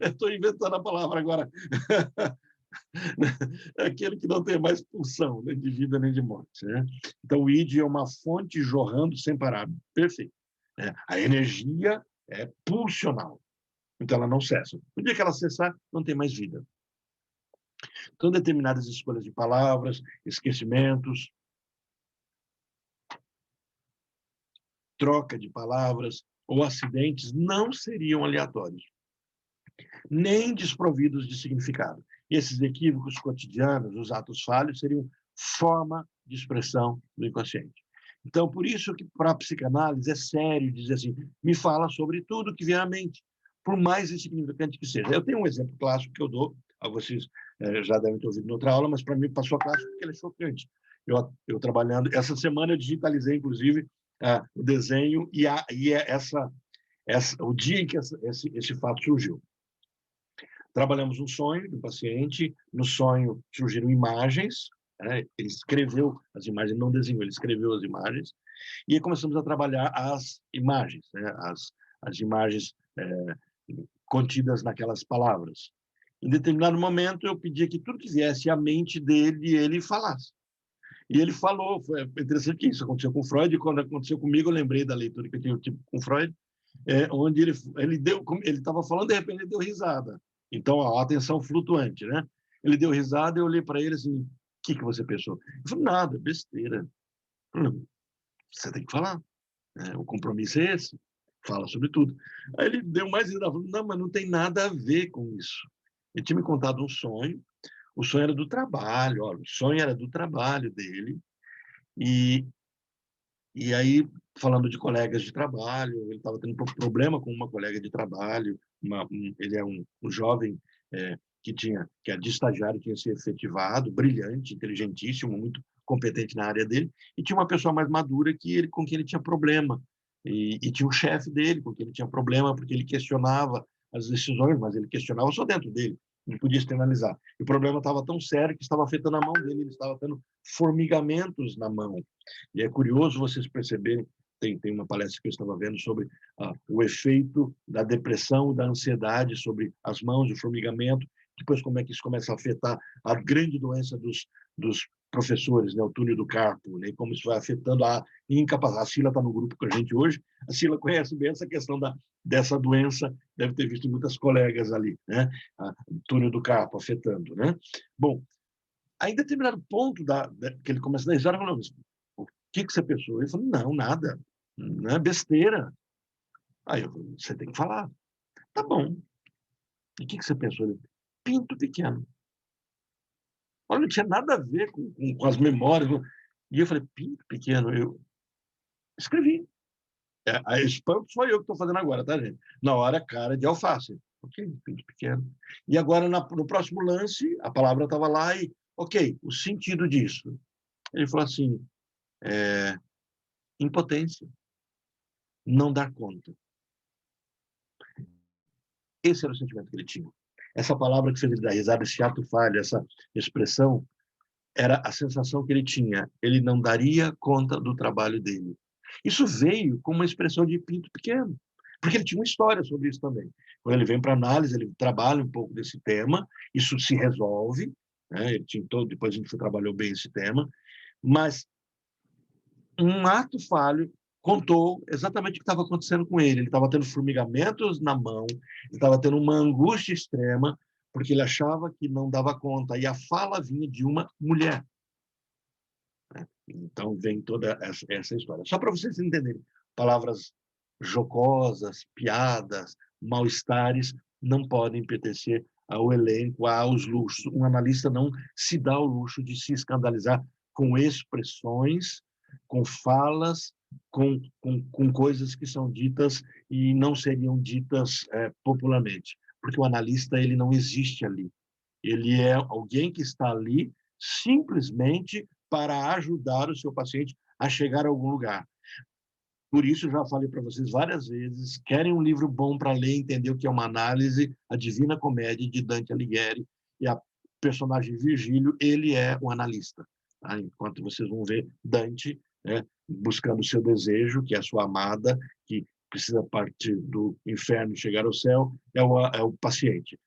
Estou inventando a palavra agora. É aquele que não tem mais pulsão, nem de vida nem de morte. Né? Então, o id é uma fonte jorrando sem parar. Perfeito. A energia é pulsional. Então, ela não cessa. No dia que ela cessar, não tem mais vida. Então, determinadas escolhas de palavras, esquecimentos, troca de palavras ou acidentes não seriam aleatórios, nem desprovidos de significado. Esses equívocos cotidianos, os atos falhos, seriam forma de expressão do inconsciente. Então, por isso que para a psicanálise é sério dizer assim, me fala sobre tudo que vier à mente, por mais insignificante que seja. Eu tenho um exemplo clássico que eu dou a vocês, já devem ter ouvido em outra aula, mas para mim passou a clássico porque ele é chocante. Eu trabalhando, essa semana eu digitalizei, inclusive, o desenho e o dia em que esse fato surgiu. Trabalhamos um sonho do paciente, no sonho surgiram imagens, ele escreveu as imagens, não desenhou, ele escreveu as imagens, e aí começamos a trabalhar as imagens, as imagens contidas naquelas palavras. Em determinado momento, eu pedia que tudo que viesse à mente dele, ele falasse. E ele falou, foi interessante que isso aconteceu com Freud, e quando aconteceu comigo, eu lembrei da leitura que eu tive com Freud, onde ele estava falando, de repente ele deu risada. Então, a atenção flutuante, né? Ele deu risada e eu olhei para ele assim, o que você pensou? Ele falou, nada, besteira. Você tem que falar. O compromisso é esse. Fala sobre tudo. Aí ele deu mais risada, falou, não, mas não tem nada a ver com isso. Ele tinha me contado um sonho, o sonho era do trabalho, olha, o sonho era do trabalho dele, e aí, falando de colegas de trabalho, ele estava tendo problema com uma colega de trabalho, ele é um jovem que é de estagiário, tinha se efetivado, brilhante, inteligentíssimo, muito competente na área dele, e tinha uma pessoa mais madura com quem ele tinha problema, e tinha um chefe dele com quem ele tinha problema, porque ele questionava as decisões, mas ele questionava só dentro dele, não podia externalizar. E o problema estava tão sério que estava afetando a mão dele, ele estava tendo formigamentos na mão. E é curioso vocês perceberem, tem uma palestra que eu estava vendo sobre o efeito da depressão, da ansiedade sobre as mãos, o formigamento, depois como é que isso começa a afetar a grande doença dos professores, né, o túnel do carpo, né, como isso vai afetando a incapacidade. A Cila está no grupo com a gente hoje, a Cila conhece bem essa questão dessa doença, deve ter visto muitas colegas ali, né, o túnel do carpo afetando, né. Bom, aí em determinado ponto que ele começa a dar risada, ele falou, o que você pensou? Ele falou, não, nada, não é besteira. Aí eu falei, você tem que falar. Tá bom. E o que você pensou? Ele, pinto pequeno. Olha, não tinha nada a ver com as memórias. E eu falei, pinto pequeno, eu escrevi. A espanto sou eu que estou fazendo agora, tá, gente? Na hora, cara de alface. Ok, pinto pequeno. E agora, no próximo lance, a palavra estava lá e, ok, o sentido disso. Ele falou assim, impotência, não dar conta. Esse era o sentimento que ele tinha. Essa palavra que fez ele dar risada, esse ato falho, essa expressão, era a sensação que ele tinha. Ele não daria conta do trabalho dele. Isso veio com uma expressão de pinto pequeno, porque ele tinha uma história sobre isso também. Quando ele vem para análise, ele trabalha um pouco desse tema, isso se resolve, né? Ele tinha depois a gente trabalhou bem esse tema, mas um ato falho contou exatamente o que estava acontecendo com ele. Ele estava tendo formigamentos na mão, ele estava tendo uma angústia extrema, porque ele achava que não dava conta. E a fala vinha de uma mulher. Então, vem toda essa história. Só para vocês entenderem, palavras jocosas, piadas, mal-estares, não podem pertencer ao elenco, aos luxos. Um analista não se dá o luxo de se escandalizar com expressões, com falas, com coisas que são ditas e não seriam ditas popularmente, porque o analista ele não existe ali. Ele é alguém que está ali simplesmente para ajudar o seu paciente a chegar a algum lugar. Por isso, eu já falei para vocês várias vezes, querem um livro bom para ler e entender o que é uma análise, a Divina Comédia, de Dante Alighieri, e a personagem Virgílio, ele é o analista. Tá? Enquanto vocês vão ver Dante, né, buscando o seu desejo, que é a sua amada, que precisa partir do inferno e chegar ao céu, é o paciente.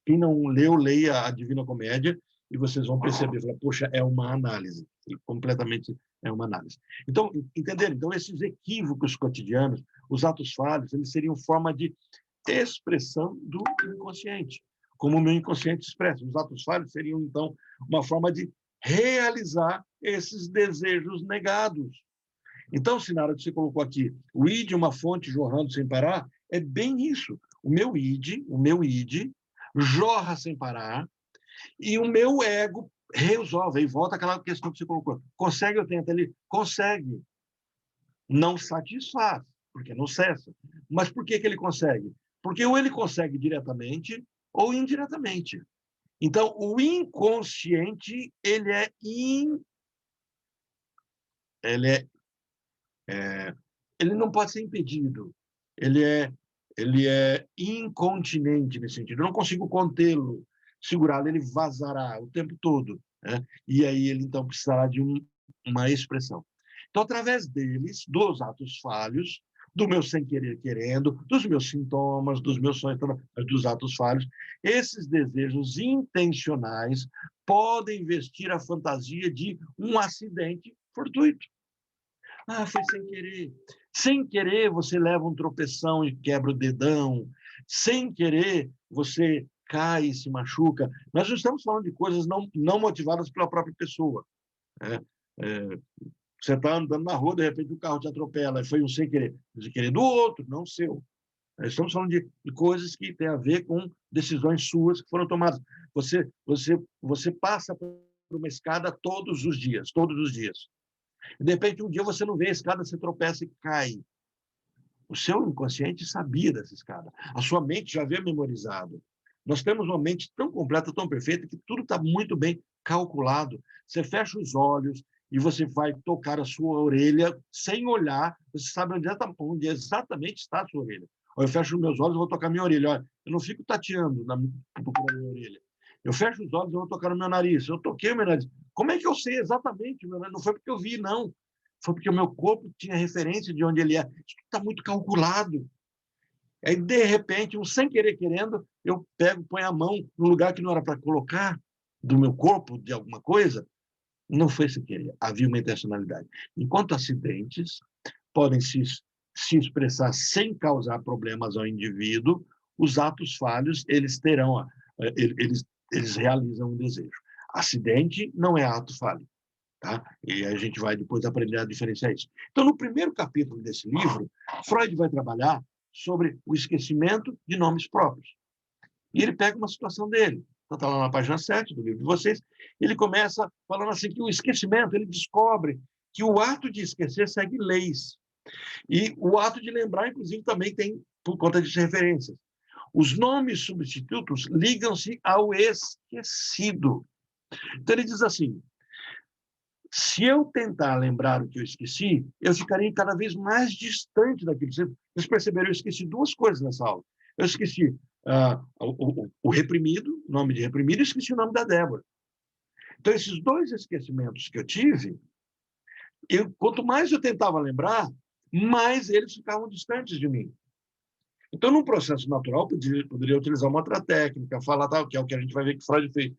Quem não leu, leia a Divina Comédia, e vocês vão perceber, poxa, é uma análise, e completamente é uma análise. Então, entenderam? Então, esses equívocos cotidianos, os atos falhos, eles seriam forma de expressão do inconsciente, como o meu inconsciente expressa. Os atos falhos seriam, então, uma forma de realizar esses desejos negados. Então, Sinara, que você colocou aqui, o id, uma fonte jorrando sem parar, é bem isso. O meu id jorra sem parar, e o meu ego resolve, e volta àquela questão que você colocou. Consegue ou tenta ali? Consegue. Não satisfaz, porque não cessa. Mas por que ele consegue? Porque ou ele consegue diretamente ou indiretamente. Então, o inconsciente, ele não pode ser impedido. Ele é incontinente nesse sentido. Eu não consigo contê-lo, segurá-lo, ele vazará o tempo todo, né? E aí ele, então, precisará de uma expressão. Então, através deles, dos atos falhos, do meu sem querer querendo, dos meus sintomas, dos meus sonhos, dos atos falhos, esses desejos intencionais podem vestir a fantasia de um acidente fortuito. Ah, foi sem querer. Sem querer, você leva um tropeção e quebra o dedão. Sem querer, você cai e se machuca. Nós não estamos falando de coisas não motivadas pela própria pessoa. Você está andando na rua, de repente o carro te atropela, foi um sem querer do outro, não seu. Estamos falando de coisas que têm a ver com decisões suas que foram tomadas. Você passa por uma escada todos os dias. De repente, um dia você não vê a escada, você tropeça e cai. O seu inconsciente sabia dessa escada. A sua mente já havia memorizado. Nós temos uma mente tão completa, tão perfeita, que tudo está muito bem calculado. Você fecha os olhos e você vai tocar a sua orelha sem olhar, você sabe onde exatamente está a sua orelha. Eu fecho os meus olhos e vou tocar minha orelha. Olha, eu não fico tateando procurando a minha orelha. Eu fecho os olhos e vou tocar no meu nariz. Eu toquei o meu nariz. Como é que eu sei exatamente? Não foi porque eu vi, não. Foi porque o meu corpo tinha referência de onde ele é. Isso está muito calculado. Aí, de repente, sem querer querendo, eu ponho a mão no lugar que não era para colocar do meu corpo, de alguma coisa. Não foi sem querer. Havia uma intencionalidade. Enquanto acidentes podem se expressar sem causar problemas ao indivíduo, os atos falhos, eles realizam um desejo. Acidente não é ato falho. Tá? E a gente vai depois aprender a diferenciar isso. Então, no primeiro capítulo desse livro, Freud vai trabalhar sobre o esquecimento de nomes próprios. E ele pega uma situação dele. está lá na página 7 do livro de vocês, ele começa falando assim que o esquecimento, ele descobre que o ato de esquecer segue leis. E o ato de lembrar, inclusive, também tem, por conta de referências. Os nomes substitutos ligam-se ao esquecido. Então, ele diz assim, se eu tentar lembrar o que eu esqueci, eu ficarei cada vez mais distante daquilo. Vocês perceberam, eu esqueci duas coisas nessa aula. Eu esqueci o reprimido, o nome de reprimido, e esqueci o nome da Débora. Então, esses dois esquecimentos que eu tive, quanto mais eu tentava lembrar, mais eles ficavam distantes de mim. Então, num processo natural, poderia utilizar uma outra técnica, falar tal, que é o que a gente vai ver que Freud fez.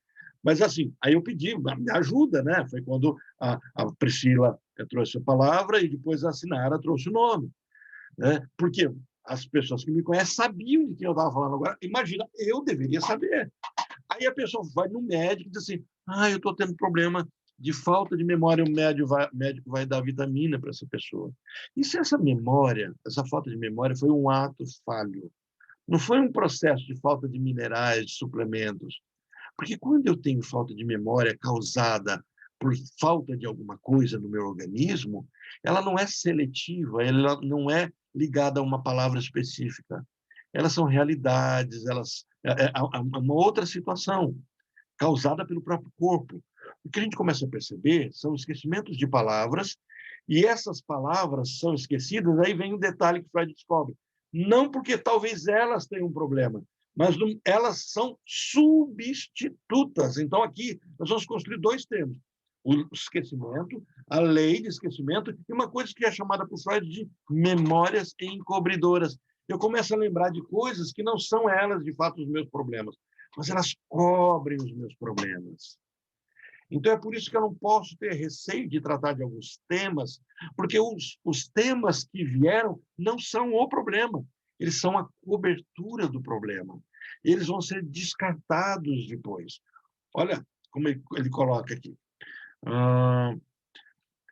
Mas, assim, aí eu pedi, me ajuda, né? Foi quando a Priscila trouxe a palavra e depois a Sinara trouxe o nome. Né? Porque as pessoas que me conhecem sabiam de quem eu estava falando agora. Imagina, eu deveria saber. Aí a pessoa vai no médico e diz assim, eu estou tendo problema de falta de memória, o médico vai dar vitamina para essa pessoa. E se essa memória, essa falta de memória foi um ato falho? Não foi um processo de falta de minerais, de suplementos? Porque quando eu tenho falta de memória causada por falta de alguma coisa no meu organismo, ela não é seletiva, ela não é ligada a uma palavra específica. Elas são realidades, uma outra situação causada pelo próprio corpo. O que a gente começa a perceber são esquecimentos de palavras, e essas palavras são esquecidas, aí vem um detalhe que Freud descobre. Não porque talvez elas tenham um problema, mas elas são substitutas. Então, aqui, nós vamos construir dois termos. O esquecimento, a lei de esquecimento, e uma coisa que é chamada por Freud de memórias encobridoras. Eu começo a lembrar de coisas que não são elas, de fato, os meus problemas, mas elas cobrem os meus problemas. Então, é por isso que eu não posso ter receio de tratar de alguns temas, porque os temas que vieram não são o problema, eles são a cobertura do problema. Eles vão ser descartados depois. Olha como ele coloca aqui.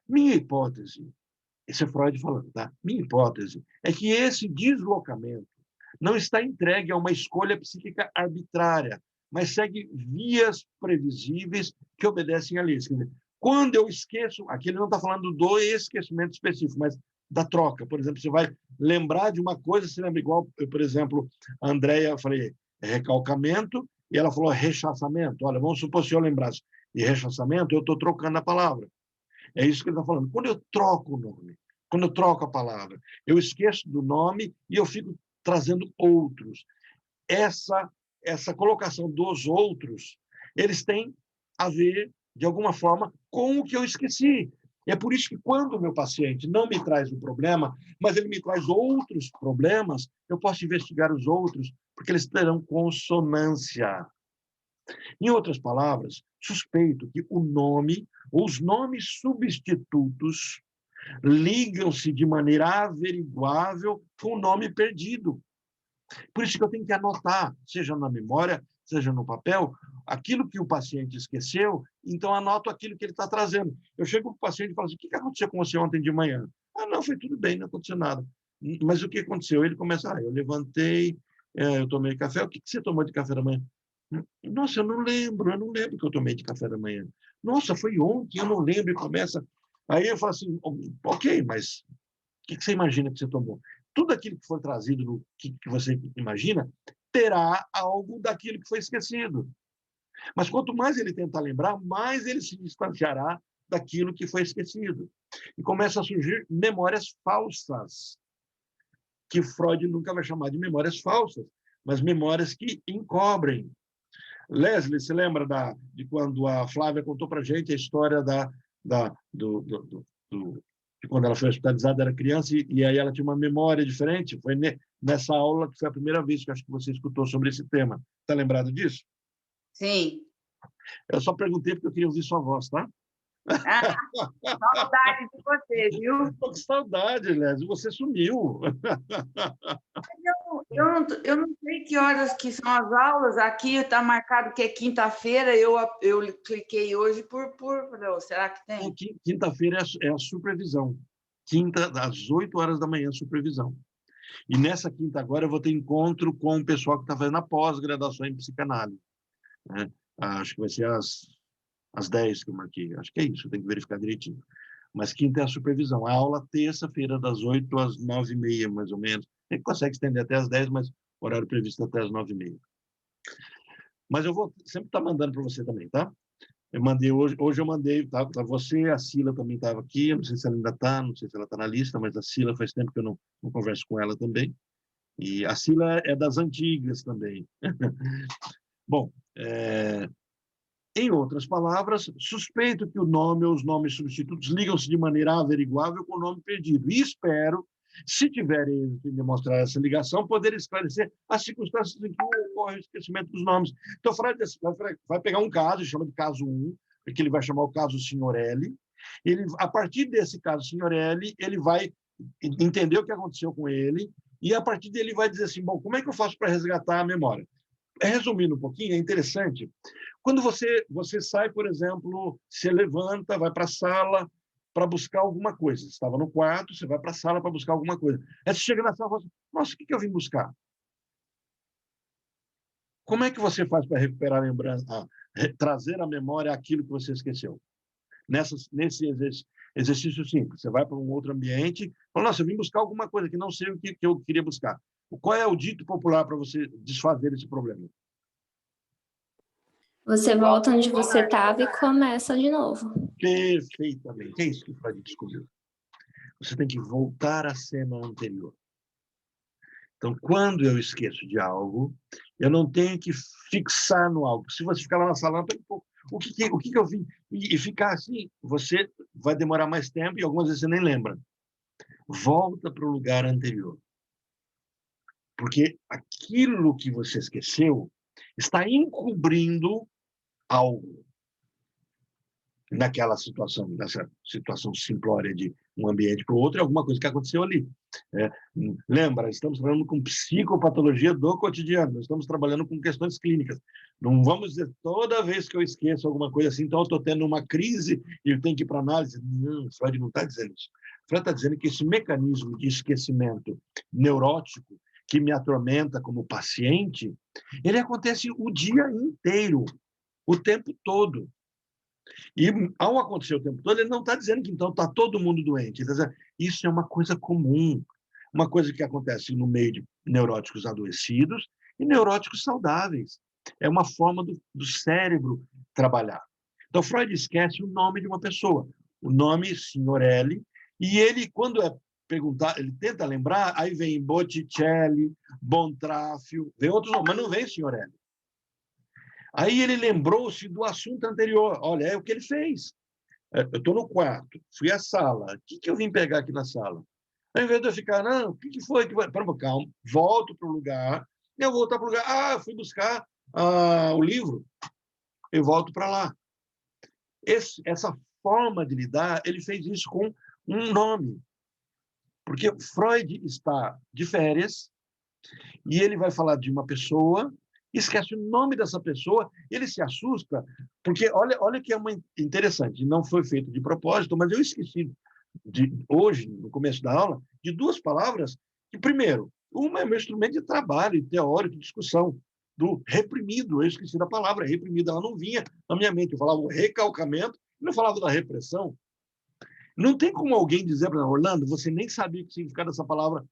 Minha hipótese, esse é Freud falando, tá? Minha hipótese é que esse deslocamento não está entregue a uma escolha psíquica arbitrária, mas segue vias previsíveis que obedecem a leis. Quer dizer, quando eu esqueço, aqui ele não está falando do esquecimento específico, mas da troca. Por exemplo, você vai lembrar de uma coisa, você lembra igual, por exemplo, a Andréia, eu falei recalcamento, e ela falou rechaçamento. Olha, vamos supor, se eu lembrasse de rechaçamento, eu estou trocando a palavra. É isso que ele está falando. Quando eu troco o nome, quando eu troco a palavra, eu esqueço do nome e eu fico trazendo outros. Essa colocação dos outros, eles têm a ver, de alguma forma, com o que eu esqueci. É por isso que quando o meu paciente não me traz um problema, mas ele me traz outros problemas, eu posso investigar os outros, porque eles terão consonância. Em outras palavras, suspeito que o nome, ou os nomes substitutos, ligam-se de maneira averiguável com o nome perdido. Por isso que eu tenho que anotar, seja na memória, seja no papel, aquilo que o paciente esqueceu, então anoto aquilo que ele está trazendo. Eu chego para o paciente e falo assim, o que aconteceu com você ontem de manhã? Não, foi tudo bem, não aconteceu nada. Mas o que aconteceu? Ele começa, eu levantei, eu tomei café, o que você tomou de café da manhã? Nossa, eu não lembro que eu tomei de café da manhã. Nossa, foi ontem, eu não lembro, e começa... Aí eu falo assim, ok, mas o que você imagina que você tomou? Tudo aquilo que for trazido no que você imagina terá algo daquilo que foi esquecido. Mas quanto mais ele tentar lembrar, mais ele se distanciará daquilo que foi esquecido. E começam a surgir memórias falsas, que Freud nunca vai chamar de memórias falsas, mas memórias que encobrem. Leslie, você lembra de quando a Flávia contou para a gente a história de quando ela foi hospitalizada, era criança, e aí ela tinha uma memória diferente? Foi nessa aula que foi a primeira vez que acho que você escutou sobre esse tema. Está lembrado disso? Sim. Eu só perguntei porque eu queria ouvir sua voz, tá? Saudade de você, viu? Estou com saudade, Leslie, você sumiu. Eu não sei que horas que são as aulas. Aqui está marcado que é quinta-feira. Eu cliquei hoje será que tem? Quinta-feira é a supervisão. Quinta, às 8 horas da manhã, supervisão. E nessa quinta agora eu vou ter encontro com o pessoal que está fazendo a pós-graduação em psicanálise. né? Acho que vai ser às 10 que eu marquei. Acho que é isso, tem que verificar direitinho. Mas quinta é a supervisão. A aula terça-feira, das 8 às 9h30, mais ou menos. A gente consegue estender até às 10, mas o horário previsto é até às 9h30. Mas eu vou sempre estar mandando para você também, tá? Eu mandei hoje eu mandei, tá você, a Sila também estava aqui, eu não sei se ela ainda está, não sei se ela está na lista, mas a Sila faz tempo que eu não converso com ela também. E a Sila é das antigas também. Bom, em outras palavras, suspeito que o nome ou os nomes substitutos ligam-se de maneira averiguável com o nome perdido. E espero, se tiverem êxito em demonstrar essa ligação, poder esclarecer as circunstâncias em que ocorre o esquecimento dos nomes. Então, Freud vai pegar um caso, chama de caso 1, que ele vai chamar o caso Signorelli. A partir desse caso Signorelli, ele vai entender o que aconteceu com ele, e a partir dele vai dizer assim, bom, como é que eu faço para resgatar a memória? Resumindo um pouquinho, é interessante. Quando você sai, por exemplo, você levanta, vai para a sala para buscar alguma coisa. Você estava no quarto, você vai para a sala para buscar alguma coisa. Aí você chega na sala e fala assim, nossa, o que eu vim buscar? Como é que você faz para recuperar a lembrança, trazer à memória aquilo que você esqueceu? Nesse exercício simples, você vai para um outro ambiente e fala, nossa, eu vim buscar alguma coisa que não sei o que eu queria buscar. Qual é o dito popular para você desfazer esse problema? Você volta onde você estava e começa de novo. Perfeitamente. É isso que o Freud descobriu. Você tem que voltar à cena anterior. Então, quando eu esqueço de algo, eu não tenho que fixar no algo. Se você ficar lá na sala, o que eu vi? E ficar assim, você vai demorar mais tempo e algumas vezes você nem lembra. Volta para o lugar anterior. Porque aquilo que você esqueceu está encobrindo algo nessa situação simplória de um ambiente para o outro, é alguma coisa que aconteceu ali. Lembra, estamos trabalhando com psicopatologia do cotidiano, nós estamos trabalhando com questões clínicas. Não vamos dizer, toda vez que eu esqueço alguma coisa assim, então eu estou tendo uma crise e eu tenho que ir para análise. Não, Freud não está dizendo isso. Freud está dizendo que esse mecanismo de esquecimento neurótico que me atormenta como paciente, ele acontece o dia inteiro, o tempo todo. E, ao acontecer o tempo todo, ele não está dizendo que, então, está todo mundo doente. Ele está dizendo, isso é uma coisa comum, uma coisa que acontece no meio de neuróticos adoecidos e neuróticos saudáveis. É uma forma do cérebro trabalhar. Então, Freud esquece o nome de uma pessoa, o nome Signorelli, e ele, quando é perguntar, ele tenta lembrar, aí vem Botticelli, Bontrafio, vem outros nomes, mas não vem Signorelli. Aí ele lembrou-se do assunto anterior. Olha, é o que ele fez. Eu estou no quarto, fui à sala. O que eu vim pegar aqui na sala? Ao invés de eu ficar, não, o que foi? Calma, volto para o lugar. Eu voltar para o lugar. Ah, eu fui buscar o livro. Eu volto para lá. Essa forma de lidar, ele fez isso com um nome. Porque Freud está de férias e ele vai falar de uma pessoa, esquece o nome dessa pessoa, ele se assusta, porque olha que é interessante, não foi feito de propósito, mas eu esqueci hoje, no começo da aula, de duas palavras que, primeiro, uma é meu instrumento de trabalho, teórico, de discussão, do reprimido, eu esqueci da palavra reprimido, ela não vinha na minha mente, eu falava o recalcamento, não falava da repressão. Não tem como alguém dizer para Orlando, você nem sabia o significado dessa palavra,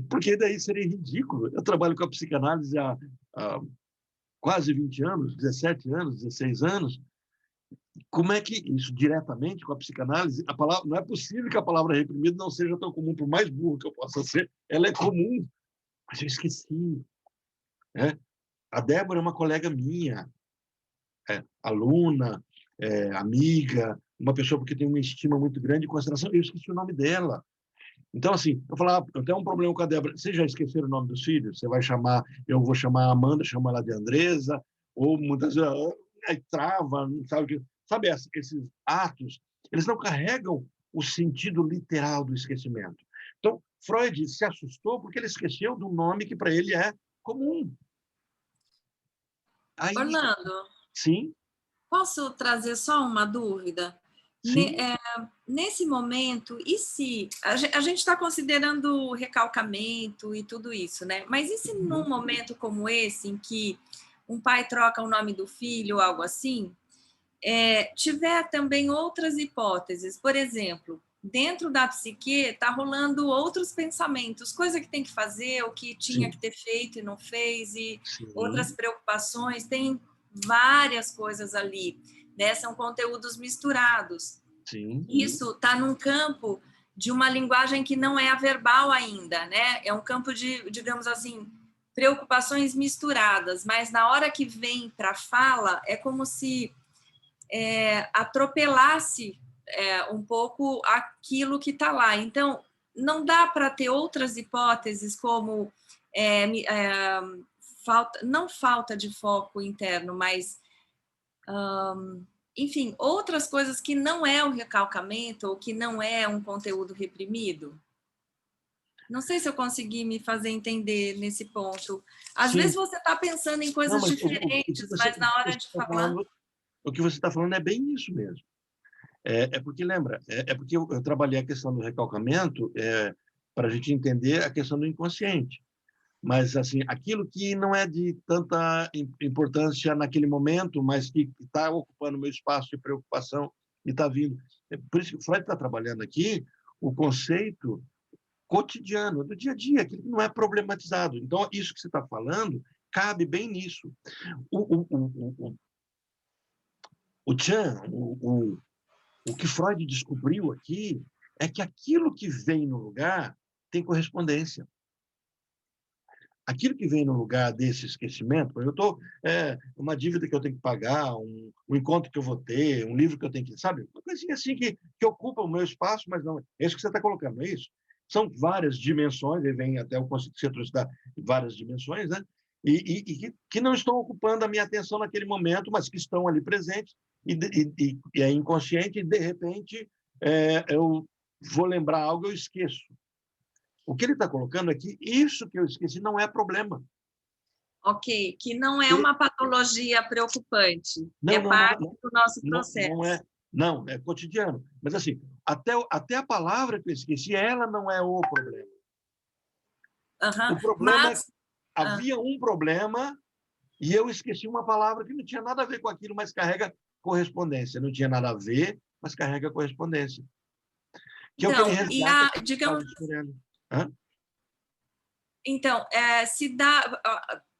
porque daí seria ridículo. Eu trabalho com a psicanálise há quase 20 anos, 17 anos, 16 anos. Como é que isso, diretamente com a psicanálise, a palavra, não é possível que a palavra reprimido não seja tão comum, por mais burro que eu possa ser, ela é comum, mas eu esqueci. A Débora é uma colega minha, aluna, amiga, uma pessoa que tem uma estima muito grande de consideração, eu esqueci o nome dela. Então, assim, eu falava, eu tenho um problema com a Débora. Vocês já esqueceram o nome dos filhos? Você vai chamar, eu vou chamar a Amanda, chamar ela de Andresa, ou muitas vezes trava, não sabe o que. Sabe, esses atos, eles não carregam o sentido literal do esquecimento. Então, Freud se assustou porque ele esqueceu de um nome que para ele é comum. Aí, Orlando, sim? Posso trazer só uma dúvida? Sim. Nesse momento, e se a gente está considerando o recalcamento e tudo isso, né? Mas e se num momento como esse, em que um pai troca o nome do filho, algo assim, tiver também outras hipóteses, por exemplo, dentro da psique está rolando outros pensamentos, coisa que tem que fazer, o que tinha que ter feito e não fez, e outras preocupações, tem várias coisas ali, né? São conteúdos misturados. Isso está num campo de uma linguagem que não é a verbal ainda, né? É um campo de, digamos assim, preocupações misturadas, mas na hora que vem para a fala, é como se atropelasse um pouco aquilo que está lá. Então, não dá para ter outras hipóteses como não falta de foco interno, mas, enfim, outras coisas que não é o recalcamento ou que não é um conteúdo reprimido. Não sei se eu consegui me fazer entender nesse ponto. Às vezes você está pensando em coisas diferentes, mas na hora de falar... O que você está falando é bem isso mesmo. Porque, lembra, porque eu trabalhei a questão do recalcamento para a gente entender a questão do inconsciente. Mas, assim, aquilo que não é de tanta importância naquele momento, mas que está ocupando o meu espaço de preocupação e está vindo. Por isso que o Freud está trabalhando aqui o conceito cotidiano, do dia a dia, aquilo que não é problematizado. Então, isso que você está falando cabe bem nisso. O Chan, o que Freud descobriu aqui é que aquilo que vem no lugar tem correspondência. Aquilo que vem no lugar desse esquecimento, eu estou uma dívida que eu tenho que pagar, um encontro que eu vou ter, um livro que eu tenho que... Sabe? Uma coisinha assim que ocupa o meu espaço, mas não... É isso que você está colocando, não é isso? São várias dimensões, e vem até o conceito que você trouxe de várias dimensões, né? E que não estão ocupando a minha atenção naquele momento, mas que estão ali presentes, e é inconsciente, e, de repente, eu vou lembrar algo, eu esqueço. O que ele está colocando é que isso que eu esqueci não é problema. Ok, que não é uma patologia preocupante, parte do nosso processo. Não, é cotidiano. Mas, assim, até a palavra que eu esqueci, ela não é o problema. O problema é que havia um problema e eu esqueci uma palavra que não tinha nada a ver com aquilo, mas carrega correspondência. Não tinha nada a ver, mas carrega correspondência. Que então, é o que ele resgata, digamos... Então, se dá...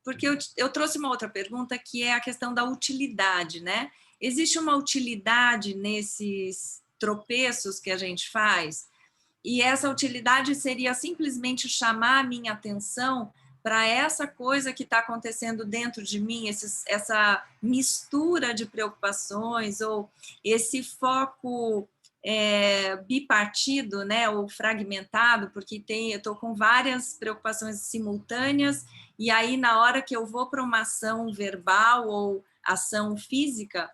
Porque eu trouxe uma outra pergunta, que é a questão da utilidade, né? Existe uma utilidade nesses tropeços que a gente faz? E essa utilidade seria simplesmente chamar a minha atenção para essa coisa que está acontecendo dentro de mim, essa mistura de preocupações, ou esse foco bipartido, né, ou fragmentado, porque eu estou com várias preocupações simultâneas, e aí na hora que eu vou para uma ação verbal ou ação física,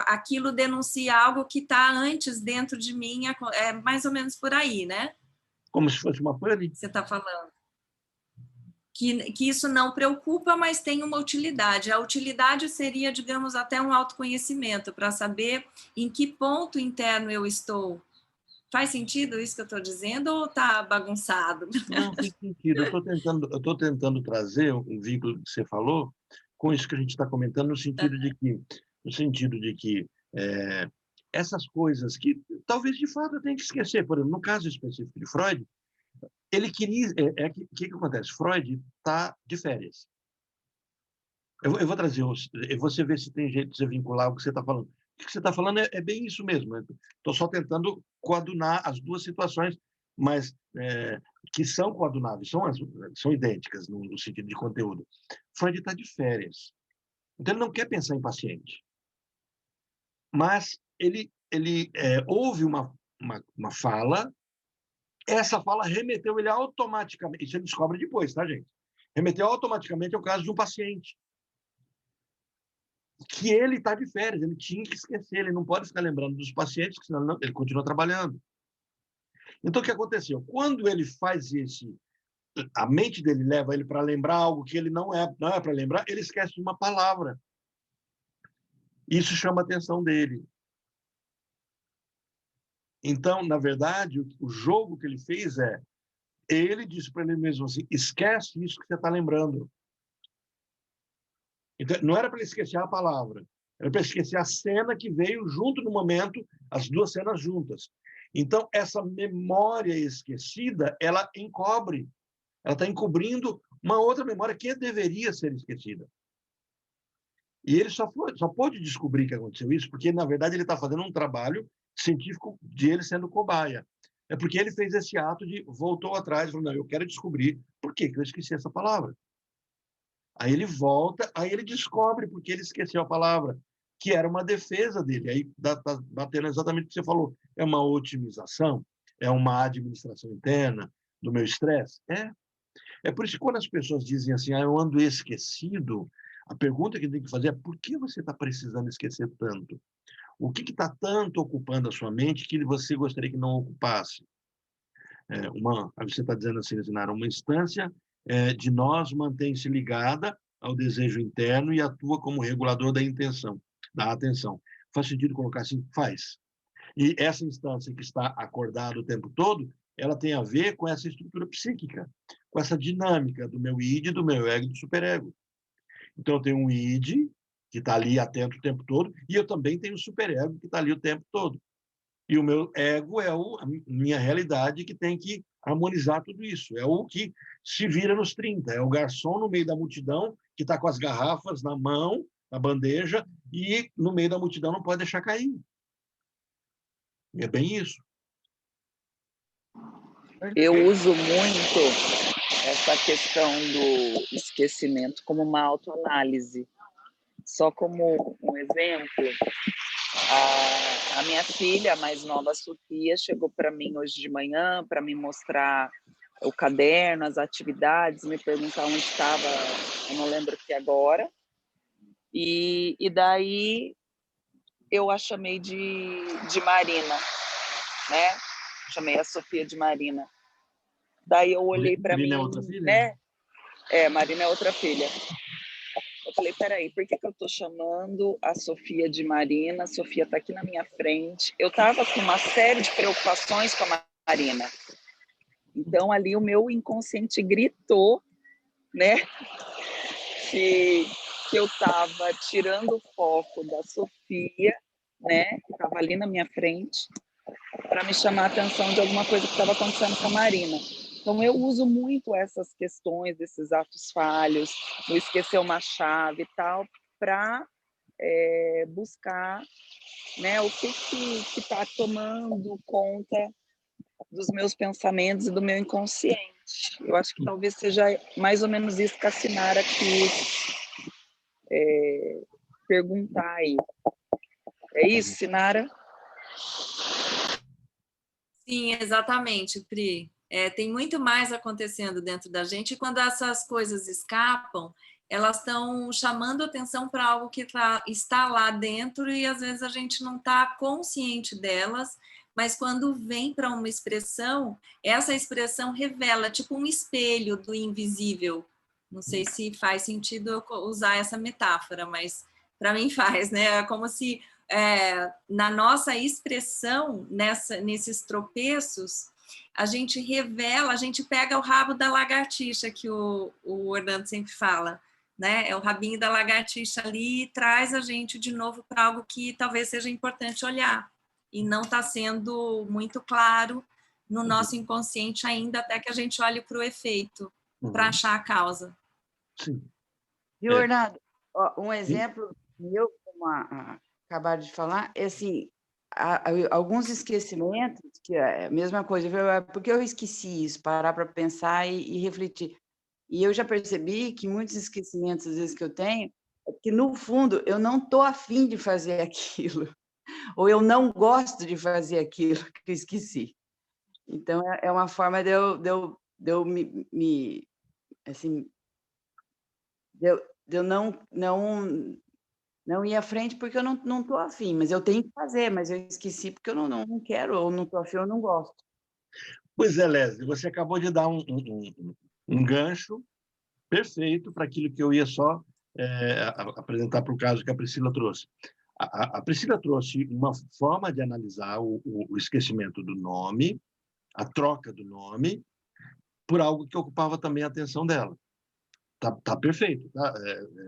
aquilo denuncia algo que está antes dentro de mim, é mais ou menos por aí, né? Como se fosse uma pane? Você está falando. Que isso não preocupa, mas tem uma utilidade. A utilidade seria, digamos, até um autoconhecimento, para saber em que ponto interno eu estou. Faz sentido isso que eu estou dizendo ou está bagunçado? Não, faz sentido. Eu estou tentando trazer um vínculo que você falou com isso que a gente está comentando, no sentido de que essas coisas que talvez de fato eu tenha que esquecer. Por exemplo, no caso específico de Freud, ele queria... O que acontece? Freud está de férias. Eu vou trazer... Você vê se tem jeito de você vincular o que você está falando. O que você está falando é bem isso mesmo. Estou só tentando coadunar as duas situações, mas que são coadunáveis, são idênticas no sentido de conteúdo. Freud está de férias. Então, ele não quer pensar em paciente. Mas ele houve uma fala. Essa fala remeteu ele automaticamente, isso ele descobre depois, tá, gente? Remeteu automaticamente ao caso de um paciente. Que ele está de férias, ele tinha que esquecer, ele não pode ficar lembrando dos pacientes, senão ele continua trabalhando. Então, o que aconteceu? Quando ele faz a mente dele leva ele para lembrar algo que ele não é para lembrar, ele esquece de uma palavra. Isso chama a atenção dele. Então, na verdade, o jogo que ele fez ele disse para ele mesmo assim, esquece isso que você está lembrando. Então, não era para ele esquecer a palavra, era para esquecer a cena que veio junto no momento, as duas cenas juntas. Então, essa memória esquecida, ela encobre, ela está encobrindo uma outra memória que deveria ser esquecida. E ele só pôde descobrir que aconteceu isso porque, na verdade, ele está fazendo um trabalho científico de ele sendo cobaia. É porque ele fez esse ato de voltou atrás e falou, não, eu quero descobrir por que eu esqueci essa palavra. Aí ele volta, aí ele descobre porque ele esqueceu a palavra, que era uma defesa dele. Aí está batendo exatamente o que você falou. É uma otimização? É uma administração interna do meu estresse? É por isso que quando as pessoas dizem assim, eu ando esquecido, a pergunta que tem que fazer é por que você está precisando esquecer tanto? O que está tanto ocupando a sua mente que você gostaria que não ocupasse? Você está dizendo assim, Sinara, uma instância de nós mantém-se ligada ao desejo interno e atua como regulador da intenção, da atenção. Faz sentido colocar assim? Faz. E essa instância que está acordada o tempo todo, ela tem a ver com essa estrutura psíquica, com essa dinâmica do meu id, do meu ego e do superego. Então, eu tenho um id, que está ali atento o tempo todo, e eu também tenho o superego, que está ali o tempo todo. E o meu ego é a minha realidade que tem que harmonizar tudo isso. É o que se vira nos 30. É o garçom no meio da multidão, que está com as garrafas na mão, na bandeja, e no meio da multidão não pode deixar cair. E é bem isso. Eu uso muito essa questão do esquecimento como uma autoanálise. Só como um exemplo, a minha filha, a mais nova, Sofia, chegou para mim hoje de manhã para me mostrar o caderno, as atividades, me perguntar onde estava, eu não lembro que agora. E daí eu a chamei de Marina, né? Chamei a Sofia de Marina. Daí eu olhei para mim, Marina é outra filha? né? Marina é outra filha. Eu falei, peraí, por que eu estou chamando a Sofia de Marina? A Sofia está aqui na minha frente. Eu estava com uma série de preocupações com a Marina. Então, ali o meu inconsciente gritou, né? Que eu estava tirando o foco da Sofia, né? Que estava ali na minha frente, para me chamar a atenção de alguma coisa que estava acontecendo com a Marina. Então, eu uso muito essas questões, desses atos falhos, o esquecer uma chave e tal, para buscar, né, o que está tomando conta dos meus pensamentos e do meu inconsciente. Eu acho que talvez seja mais ou menos isso que a Sinara quis perguntar aí. É isso, Sinara? Sim, exatamente, Pri. Tem muito mais acontecendo dentro da gente, e quando essas coisas escapam, elas estão chamando atenção para algo que está lá dentro e às vezes a gente não está consciente delas, mas quando vem para uma expressão, essa expressão revela, tipo um espelho do invisível. Não sei se faz sentido eu usar essa metáfora, mas para mim faz, né? É como se na nossa expressão, nesses tropeços, a gente revela, a gente pega o rabo da lagartixa, que o Orlando sempre fala, né? É o rabinho da lagartixa ali e traz a gente de novo para algo que talvez seja importante olhar, e não está sendo muito claro no nosso inconsciente ainda, até que a gente olhe para o efeito, para achar a causa. Sim. E, Orlando, um exemplo meu, como acabaram de falar, é assim, alguns esquecimentos, que é a mesma coisa, porque eu esqueci isso, parar para pensar e refletir. E eu já percebi que muitos esquecimentos, às vezes, que eu tenho, é que, no fundo, eu não estou afim de fazer aquilo, ou eu não gosto de fazer aquilo que eu esqueci. Então, é uma forma de eu me assim, de eu não ir à frente porque eu não estou afim, mas eu tenho que fazer, mas eu esqueci porque eu não quero, ou não estou afim, ou não gosto. Pois é, Leslie, você acabou de dar um gancho perfeito para aquilo que eu ia só apresentar para o caso que a Priscila trouxe. A Priscila trouxe uma forma de analisar o esquecimento do nome, a troca do nome, por algo que ocupava também a atenção dela. Tá perfeito. Tá?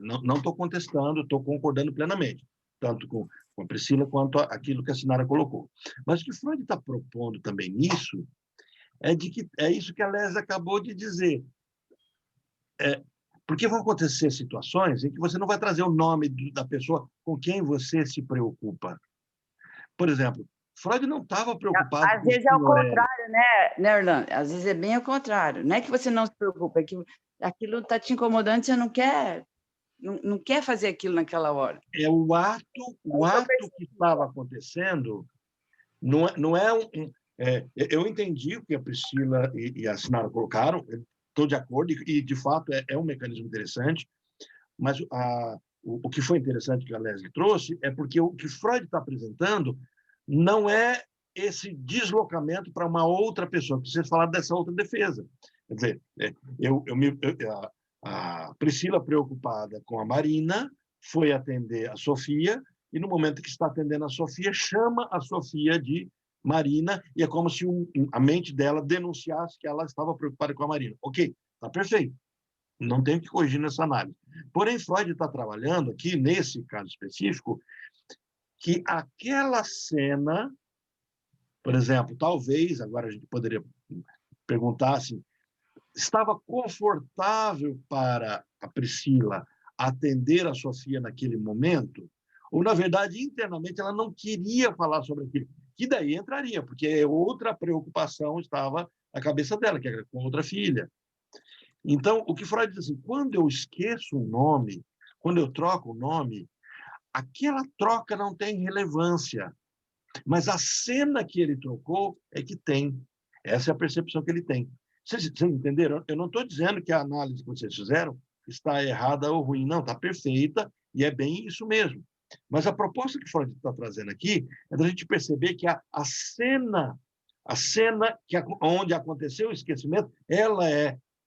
Não estou contestando, estou concordando plenamente, tanto com a Priscila quanto aquilo que a Sinara colocou. Mas o que Freud está propondo também nisso é isso que a Lésia acabou de dizer. Porque vão acontecer situações em que você não vai trazer o nome da pessoa com quem você se preocupa. Por exemplo, Freud não estava preocupado Às vezes é o contrário, né, Orlando? Às vezes é bem ao contrário. Não é que você não se preocupa, é que aquilo está te incomodando, você não quer fazer aquilo naquela hora. É o ato que estava acontecendo, não é eu entendi o que a Priscila e a Sinara colocaram, estou de acordo, e de fato é um mecanismo interessante, mas o que foi interessante que a Leslie trouxe é porque o que Freud está apresentando não é esse deslocamento para uma outra pessoa, que vocês falaram dessa outra defesa. Quer dizer, a Priscila, preocupada com a Marina, foi atender a Sofia, e no momento que está atendendo a Sofia, chama a Sofia de Marina, e é como se a mente dela denunciasse que ela estava preocupada com a Marina. Ok, está perfeito. Não tem que corrigir nessa análise. Porém, Freud está trabalhando aqui, nesse caso específico, que aquela cena, por exemplo, talvez, agora a gente poderia perguntar assim, estava confortável para a Priscila atender a Sofia naquele momento, ou, na verdade, internamente, ela não queria falar sobre aquilo, que daí entraria, porque outra preocupação estava na cabeça dela, que era com outra filha. Então, o que Freud diz assim, quando eu esqueço um nome, quando eu troco o nome, aquela troca não tem relevância, mas a cena que ele trocou é que tem. Essa é a percepção que ele tem. Vocês entenderam? Eu não estou dizendo que a análise que vocês fizeram está errada ou ruim, não, está perfeita e é bem isso mesmo. Mas a proposta que Freud está trazendo aqui é da gente perceber que a cena onde aconteceu o esquecimento, ela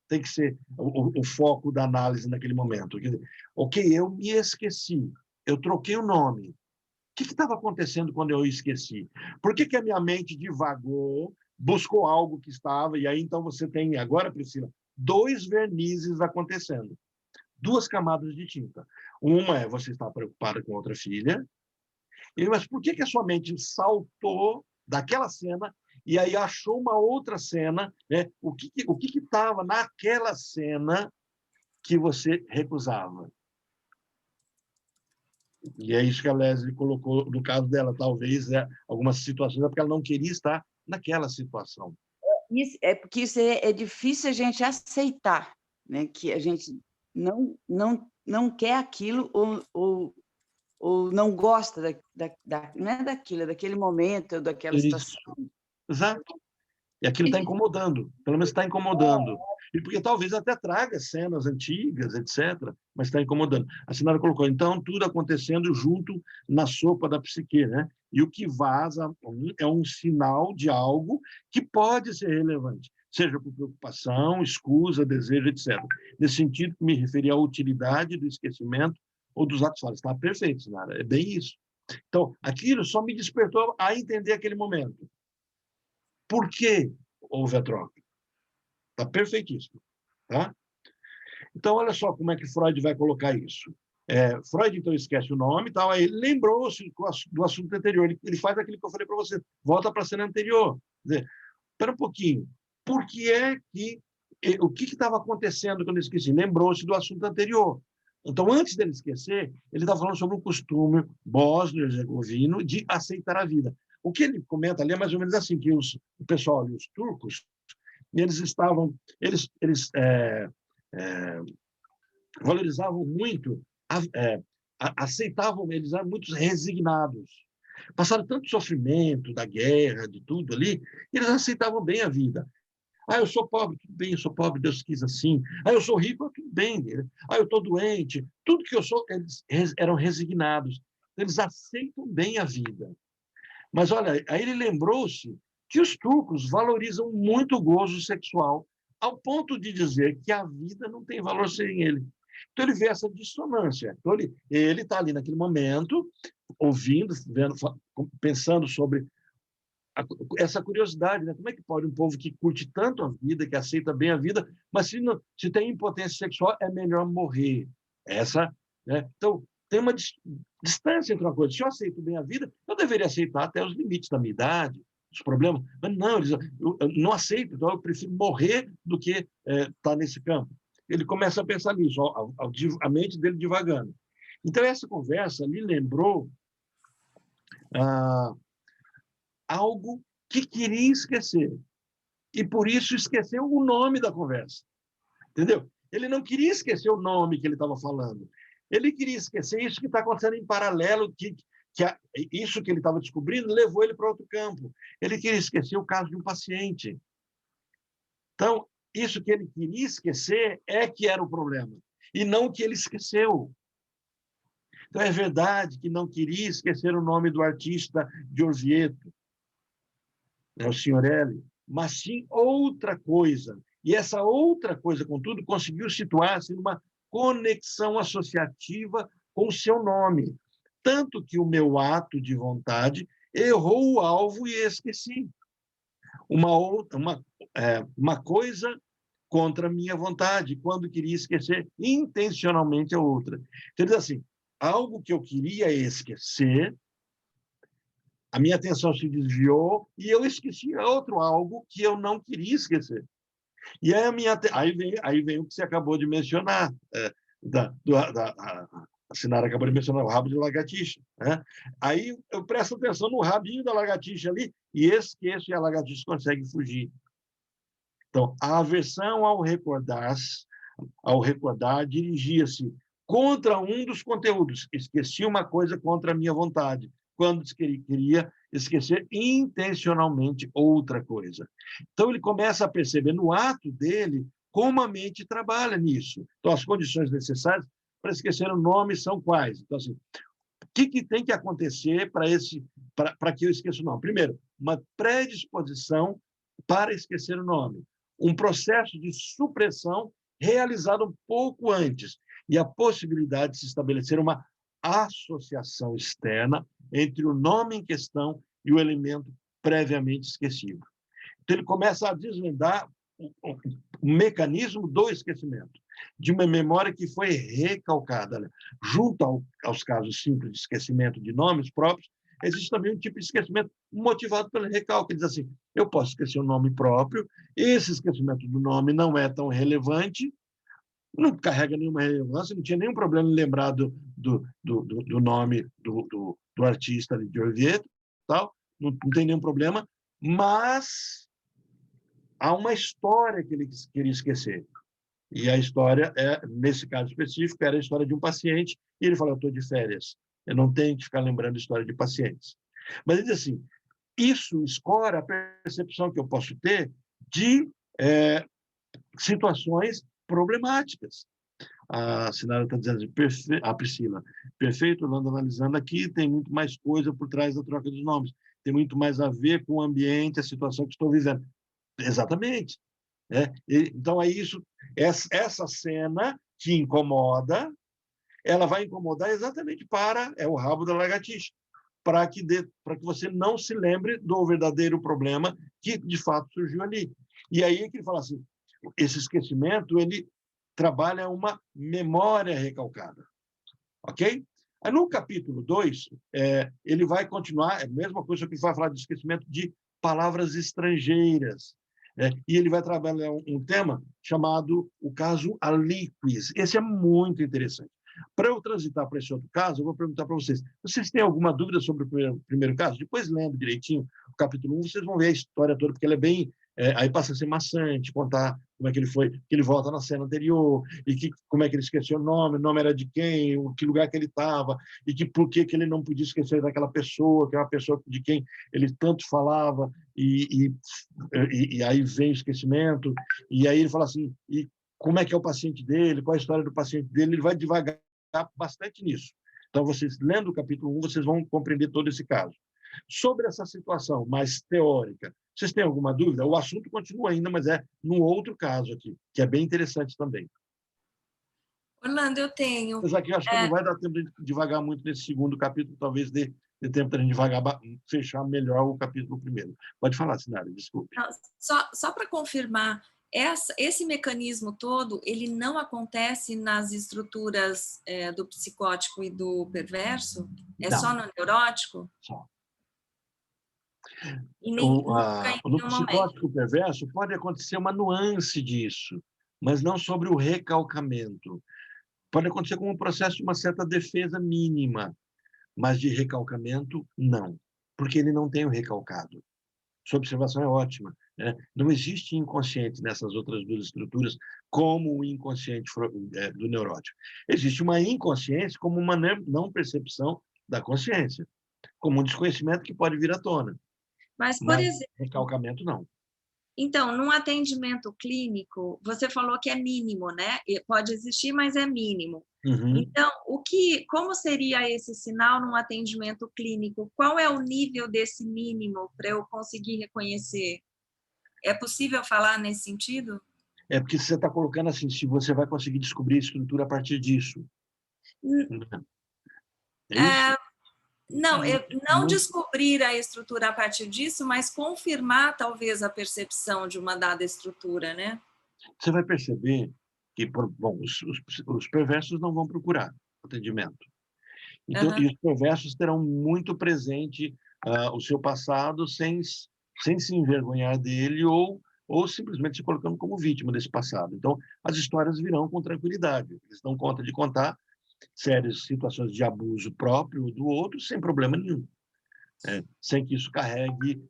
tem que ser o foco da análise naquele momento. Quer dizer, ok, eu me esqueci, eu troquei o nome. O que estava acontecendo quando eu esqueci? Por que a minha mente divagou, buscou algo que estava, e aí então você tem, agora, Priscila, 2 vernizes acontecendo, 2 camadas de tinta. Uma é você estar preocupada com outra filha, mas por que a sua mente saltou daquela cena e aí achou uma outra cena, né? O que estava naquela cena que você recusava? E é isso que a Leslie colocou no caso dela, talvez algumas situações, porque ela não queria estar naquela situação. Porque isso é difícil a gente aceitar, né? Que a gente não quer aquilo ou não gosta não é daquilo, é daquele momento, daquela situação. Exato. E aquilo está incomodando, pelo menos está incomodando. E porque talvez até traga cenas antigas, etc., mas está incomodando. A Sinara colocou, então, tudo acontecendo junto na sopa da psique, né? E o que vaza é um sinal de algo que pode ser relevante, seja por preocupação, escusa, desejo, etc. Nesse sentido, me referi à utilidade do esquecimento ou dos atos falhos. Está perfeito, Sinara, é bem isso. Então, aquilo só me despertou a entender aquele momento. Por que houve a troca? Está perfeitíssimo. Tá? Então, olha só como é que Freud vai colocar isso. Freud, então, esquece o nome, tal, aí ele lembrou-se do assunto anterior. Ele faz aquilo que eu falei para você. Volta para a cena anterior. Quer dizer, espera um pouquinho. Por que é que... O que estava acontecendo quando ele esqueci? Lembrou-se do assunto anterior. Então, antes dele esquecer, ele está falando sobre o costume bósnio-herzegovino de aceitar a vida. O que ele comenta ali é mais ou menos assim, que o pessoal ali, os turcos, eles valorizavam muito, aceitavam, eles eram muito resignados. Passaram tanto sofrimento da guerra, de tudo ali, e eles aceitavam bem a vida. Eu sou pobre, tudo bem, eu sou pobre, Deus quis assim. Eu sou rico, tudo bem. Eu estou doente, tudo que eu sou, eles eram resignados. Eles aceitam bem a vida. Mas, olha, aí ele lembrou-se que os turcos valorizam muito o gozo sexual, ao ponto de dizer que a vida não tem valor sem ele. Então, ele vê essa dissonância. Então, ele está ali naquele momento, ouvindo, pensando sobre essa curiosidade, né? Como é que pode um povo que curte tanto a vida, que aceita bem a vida, mas se tem impotência sexual, é melhor morrer. Né? Então, tem uma distância entre uma coisa. Se eu aceito bem a vida, eu deveria aceitar até os limites da minha idade, os problemas. Mas não, eu não aceito, então eu prefiro morrer do que estar nesse campo. Ele começa a pensar nisso, a mente dele divagando. Então, essa conversa lhe lembrou algo que queria esquecer. E, por isso, esqueceu o nome da conversa. Entendeu? Ele não queria esquecer o nome que ele estava falando. Ele queria esquecer isso que está acontecendo em paralelo, isso que ele estava descobrindo levou ele para outro campo. Ele queria esquecer o caso de um paciente. Então, isso que ele queria esquecer é que era o problema, e não o que ele esqueceu. Então, é verdade que não queria esquecer o nome do artista de Orvieto, o Signorelli, mas sim outra coisa. E essa outra coisa, contudo, conseguiu situar-se numa conexão associativa com o seu nome. Tanto que o meu ato de vontade errou o alvo e esqueci. Uma coisa contra a minha vontade, quando queria esquecer intencionalmente a outra. Então, diz assim, algo que eu queria esquecer, a minha atenção se desviou e eu esqueci outro algo que eu não queria esquecer. E aí vem o que você acabou de mencionar, a Sinara acabou de mencionar, o rabo de lagartixa. Né? Aí eu presto atenção no rabinho da lagartixa ali e esqueço, e a lagartixa consegue fugir. Então, a aversão ao recordar dirigia-se contra um dos conteúdos. Esqueci uma coisa contra a minha vontade, quando queria esquecer intencionalmente outra coisa. Então, ele começa a perceber no ato dele como a mente trabalha nisso. Então, as condições necessárias para esquecer o nome são quais? Então, assim, o que tem que acontecer para que eu esqueça o nome? Primeiro, uma predisposição para esquecer o nome. Um processo de supressão realizado um pouco antes e a possibilidade de se estabelecer uma associação externa entre o nome em questão e o elemento previamente esquecido. Então, ele começa a desvendar o mecanismo do esquecimento, de uma memória que foi recalcada. Junto aos casos simples de esquecimento de nomes próprios, existe também um tipo de esquecimento motivado pelo recalque. Ele diz assim, eu posso esquecer o nome próprio, esse esquecimento do nome não é tão relevante, não carrega nenhuma relevância, não tinha nenhum problema em lembrar do nome do artista de Orvieto, tal, não tem nenhum problema, mas há uma história que ele queria esquecer. E a história, nesse caso específico, era a história de um paciente, e ele falou, eu estou de férias, eu não tenho que ficar lembrando a história de pacientes. Mas ele diz assim, isso escora a percepção que eu posso ter de situações problemáticas. A Sinara está dizendo, a Priscila, perfeito, Orlando, analisando aqui, tem muito mais coisa por trás da troca dos nomes, tem muito mais a ver com o ambiente, a situação que estou vivendo. Exatamente. Então, essa cena que incomoda, ela vai incomodar exatamente o rabo da lagartixa, para que você não se lembre do verdadeiro problema que, de fato, surgiu ali. E aí é que ele fala assim, esse esquecimento, ele trabalha uma memória recalcada. Ok? Aí, no capítulo 2, ele vai continuar, é a mesma coisa que ele vai falar de esquecimento de palavras estrangeiras. E ele vai trabalhar um tema chamado o caso aliquis. Esse é muito interessante. Para eu transitar para esse outro caso, eu vou perguntar para vocês. Vocês têm alguma dúvida sobre o primeiro caso? Depois, lendo direitinho o capítulo 1, vocês vão ver a história toda, porque ela é bem... aí passa a ser maçante, contar como é que ele foi, que ele volta na cena anterior, e como é que ele esqueceu o nome era de quem, que lugar que ele estava, e por que ele não podia esquecer daquela pessoa, que é uma pessoa de quem ele tanto falava, e aí vem o esquecimento, e aí ele fala assim, e como é que é o paciente dele, qual a história do paciente dele, ele vai devagar bastante nisso. Então, vocês, lendo o capítulo 1, vocês vão compreender todo esse caso. Sobre essa situação mais teórica, vocês têm alguma dúvida? O assunto continua ainda, mas é num outro caso aqui, que é bem interessante também. Orlando, eu tenho. Mas aqui acho que não vai dar tempo de devagar muito nesse segundo capítulo, talvez dê ter tempo para a gente fechar melhor o capítulo primeiro. Pode falar, Sinara, desculpe. Não, só para confirmar, esse mecanismo todo, ele não acontece nas estruturas do psicótico e do perverso? É Não. só no neurótico? Só. E No psicótico perverso pode acontecer uma nuance disso, mas não sobre o recalcamento. Pode acontecer como um processo de uma certa defesa mínima, mas de recalcamento, não, porque ele não tem o recalcado. Sua observação é ótima, né? Não existe inconsciente nessas outras duas estruturas como o inconsciente do neurótico. Existe uma inconsciência como uma não percepção da consciência, como um desconhecimento que pode vir à tona. Mas, por exemplo, recalcamento, não. Então, num atendimento clínico, você falou que é mínimo, né? Pode existir, mas é mínimo. Uhum. Então, como seria esse sinal num atendimento clínico? Qual é o nível desse mínimo para eu conseguir reconhecer? É possível falar nesse sentido? É porque você está colocando assim, se você vai conseguir descobrir a estrutura a partir disso. É isso? Não descobrir a estrutura a partir disso, mas confirmar, talvez, a percepção de uma dada estrutura, né? Você vai perceber que, bom, os perversos não vão procurar atendimento. Então, e os perversos terão muito presente o seu passado sem se envergonhar dele ou simplesmente se colocando como vítima desse passado. Então, as histórias virão com tranquilidade. Eles dão conta de contar sérias situações de abuso próprio ou do outro sem problema nenhum, sem que isso carregue.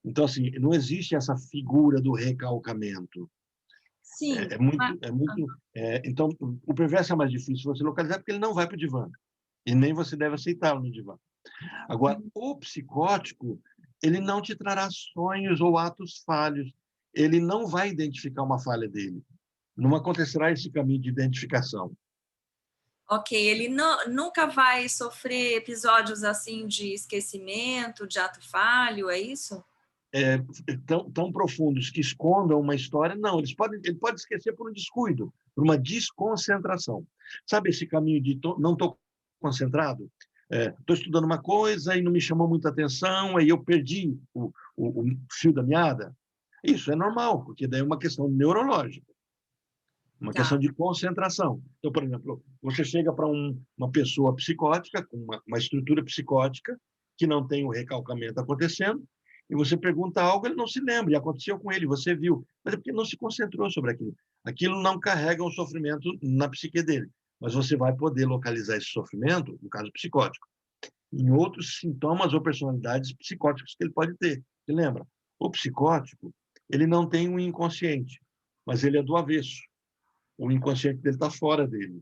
Então, assim, não existe essa figura do recalcamento. Sim. Então, o perverso é mais difícil você localizar porque ele não vai para o divã. E nem você deve aceitá-lo no divã. Agora, o psicótico, ele não te trará sonhos ou atos falhos. Ele não vai identificar uma falha dele. Não acontecerá esse caminho de identificação. Ok, ele nunca vai sofrer episódios assim de esquecimento, de ato falho, é isso? Tão profundos que escondam uma história, não. Ele pode esquecer por um descuido, por uma desconcentração. Sabe esse caminho de não estou concentrado? Estou estudando uma coisa e não me chamou muita atenção, aí eu perdi o fio da meada. Isso é normal, porque daí é uma questão neurológica. Uma questão de concentração. Então, por exemplo, você chega para uma pessoa psicótica, com uma estrutura psicótica, que não tem o recalcamento acontecendo, e você pergunta algo, ele não se lembra, e aconteceu com ele, você viu, mas é porque não se concentrou sobre aquilo. Aquilo não carrega um sofrimento na psique dele, mas você vai poder localizar esse sofrimento, no caso psicótico, em outros sintomas ou personalidades psicóticas que ele pode ter. Você lembra? O psicótico, ele não tem um inconsciente, mas ele é do avesso. O inconsciente dele está fora dele.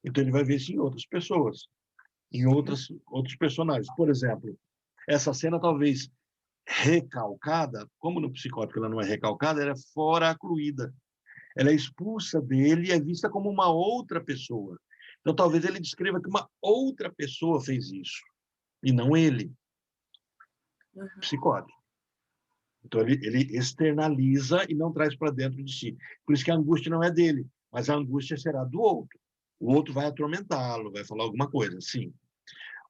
Então, ele vai ver isso em outras pessoas, em outros personagens. Por exemplo, essa cena talvez recalcada, como no psicótico ela não é recalcada, ela é fora-acluída. Ela é expulsa dele e é vista como uma outra pessoa. Então, talvez ele descreva que uma outra pessoa fez isso, e não ele. Psicótico. Então, ele externaliza e não traz para dentro de si. Por isso que a angústia não é dele, mas a angústia será do outro. O outro vai atormentá-lo, vai falar alguma coisa, sim.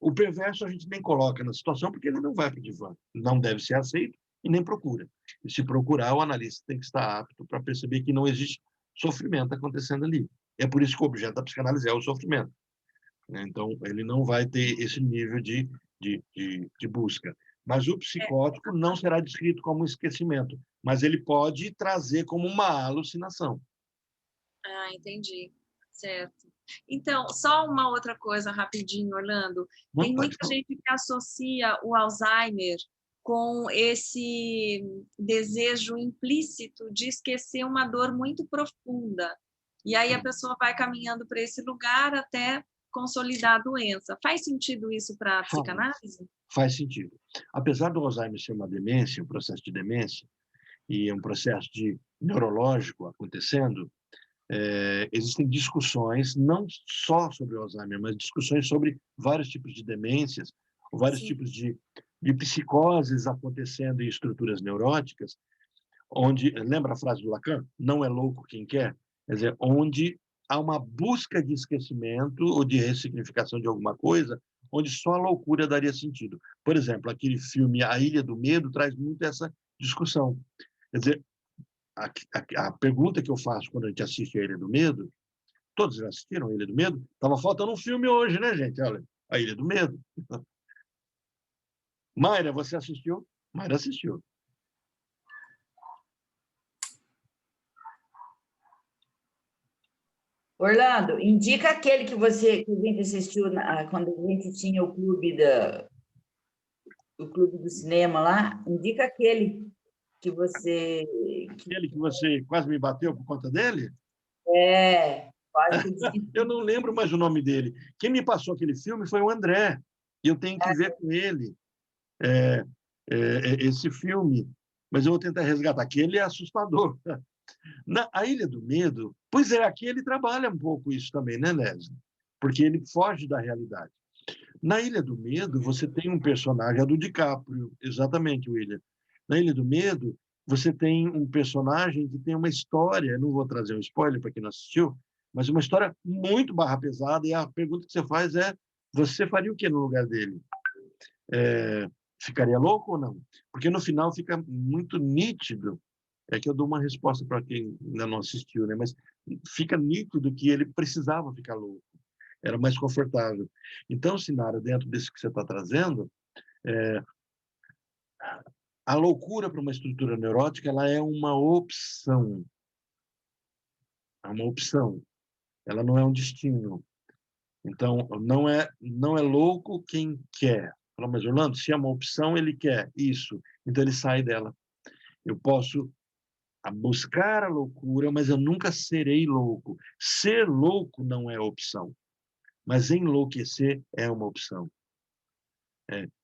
O perverso a gente nem coloca na situação porque ele não vai para o divã, não deve ser aceito e nem procura. E se procurar, o analista tem que estar apto para perceber que não existe sofrimento acontecendo ali. É por isso que o objeto da psicanálise é o sofrimento. Então, ele não vai ter esse nível de busca. Mas o psicótico não será descrito como um esquecimento, mas ele pode trazer como uma alucinação. Ah, entendi. Certo. Então, só uma outra coisa rapidinho, Orlando. Tem muita gente que associa o Alzheimer com esse desejo implícito de esquecer uma dor muito profunda. E aí a pessoa vai caminhando para esse lugar até consolidar a doença. Faz sentido isso para a psicanálise? Faz sentido. Apesar do Alzheimer ser uma demência, um processo de demência, e um processo neurológico acontecendo, existem discussões, não só sobre o Alzheimer, mas discussões sobre vários tipos de demências, vários tipos de psicoses acontecendo em estruturas neuróticas, onde, lembra a frase do Lacan? Não é louco quem quer? Quer dizer, onde há uma busca de esquecimento ou de ressignificação de alguma coisa, onde só a loucura daria sentido. Por exemplo, aquele filme A Ilha do Medo traz muito essa discussão. Quer dizer, a pergunta que eu faço quando a gente assiste A Ilha do Medo, todos já assistiram A Ilha do Medo? Estava faltando um filme hoje, né, gente? Olha, A Ilha do Medo. Mayra, você assistiu? Mayra assistiu. Orlando, indica aquele que a gente assistiu quando a gente tinha o clube do cinema lá. Indica aquele que você. Aquele que você quase me bateu por conta dele? Quase que eu disse. Eu não lembro mais o nome dele. Quem me passou aquele filme foi o André. E eu tenho que ver com ele esse filme. Mas eu vou tentar resgatar. Aquele é assustador. A Ilha do Medo, pois é, aqui ele trabalha um pouco isso também, né, Leslie? Porque ele foge da realidade. Na Ilha do Medo, você tem um personagem, a do DiCaprio, exatamente, William. Na Ilha do Medo, você tem um personagem que tem uma história, não vou trazer um spoiler para quem não assistiu, mas uma história muito barra pesada, e a pergunta que você faz é, você faria o que no lugar dele? Ficaria louco ou não? Porque no final fica muito nítido. É que eu dou uma resposta para quem ainda não assistiu, né? Mas fica nítido que ele precisava ficar louco. Era mais confortável. Então, Sinara, dentro disso que você está trazendo, a loucura para uma estrutura neurótica ela é uma opção. É uma opção. Ela não é um destino. Então, não é louco quem quer. Fala, mas Orlando, se é uma opção, ele quer isso. Então, ele sai dela. Eu posso buscar a loucura, mas eu nunca serei louco. Ser louco não é opção, mas enlouquecer é uma opção.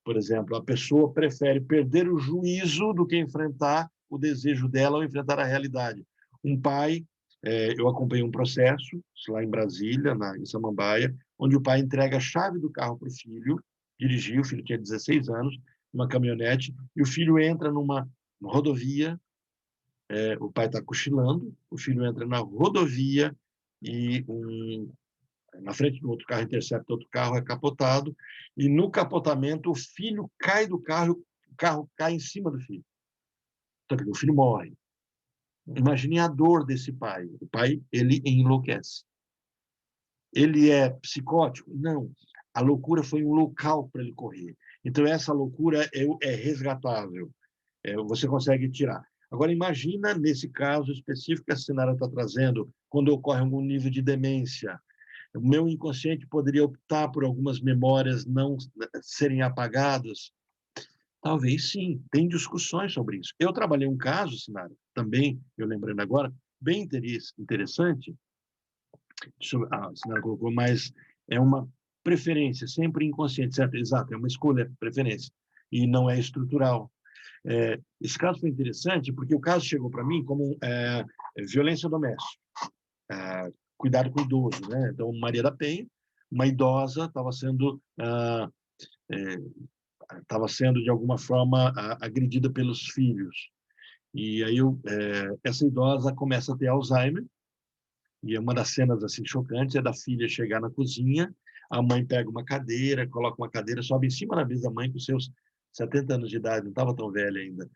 Por exemplo, a pessoa prefere perder o juízo do que enfrentar o desejo dela ou enfrentar a realidade. Um pai, eu acompanhei um processo lá em Brasília, em Samambaia, onde o pai entrega a chave do carro para o filho, dirigir, o filho tinha 16 anos, numa caminhonete, e o filho entra numa rodovia. O pai está cochilando, o filho entra na rodovia e na frente do outro carro intercepta outro carro, é capotado, e no capotamento o filho cai do carro, o carro cai em cima do filho. Então, o filho morre. Imagine a dor desse pai. O pai, ele enlouquece. Ele é psicótico? Não. A loucura foi um local para ele correr. Então, essa loucura é resgatável. Você consegue tirar. Agora, imagina, nesse caso específico que a Sinara está trazendo, quando ocorre algum nível de demência. O meu inconsciente poderia optar por algumas memórias não serem apagadas? Talvez sim, tem discussões sobre isso. Eu trabalhei um caso, Sinara, também, eu lembrando agora, bem interessante, a Sinara colocou, mas é uma preferência, sempre inconsciente, certo? Exato, é uma escolha, preferência, e não é estrutural. Esse caso foi interessante porque o caso chegou para mim como violência doméstica, cuidado com o idoso, né? Então, Maria da Penha, uma idosa, estava sendo de alguma forma agredida pelos filhos. E aí essa idosa começa a ter Alzheimer, e uma das cenas assim chocantes é da filha chegar na cozinha, a mãe pega uma cadeira, coloca uma cadeira, sobe em cima da mesa da mãe com seus 70 anos de idade, não estava tão velha ainda,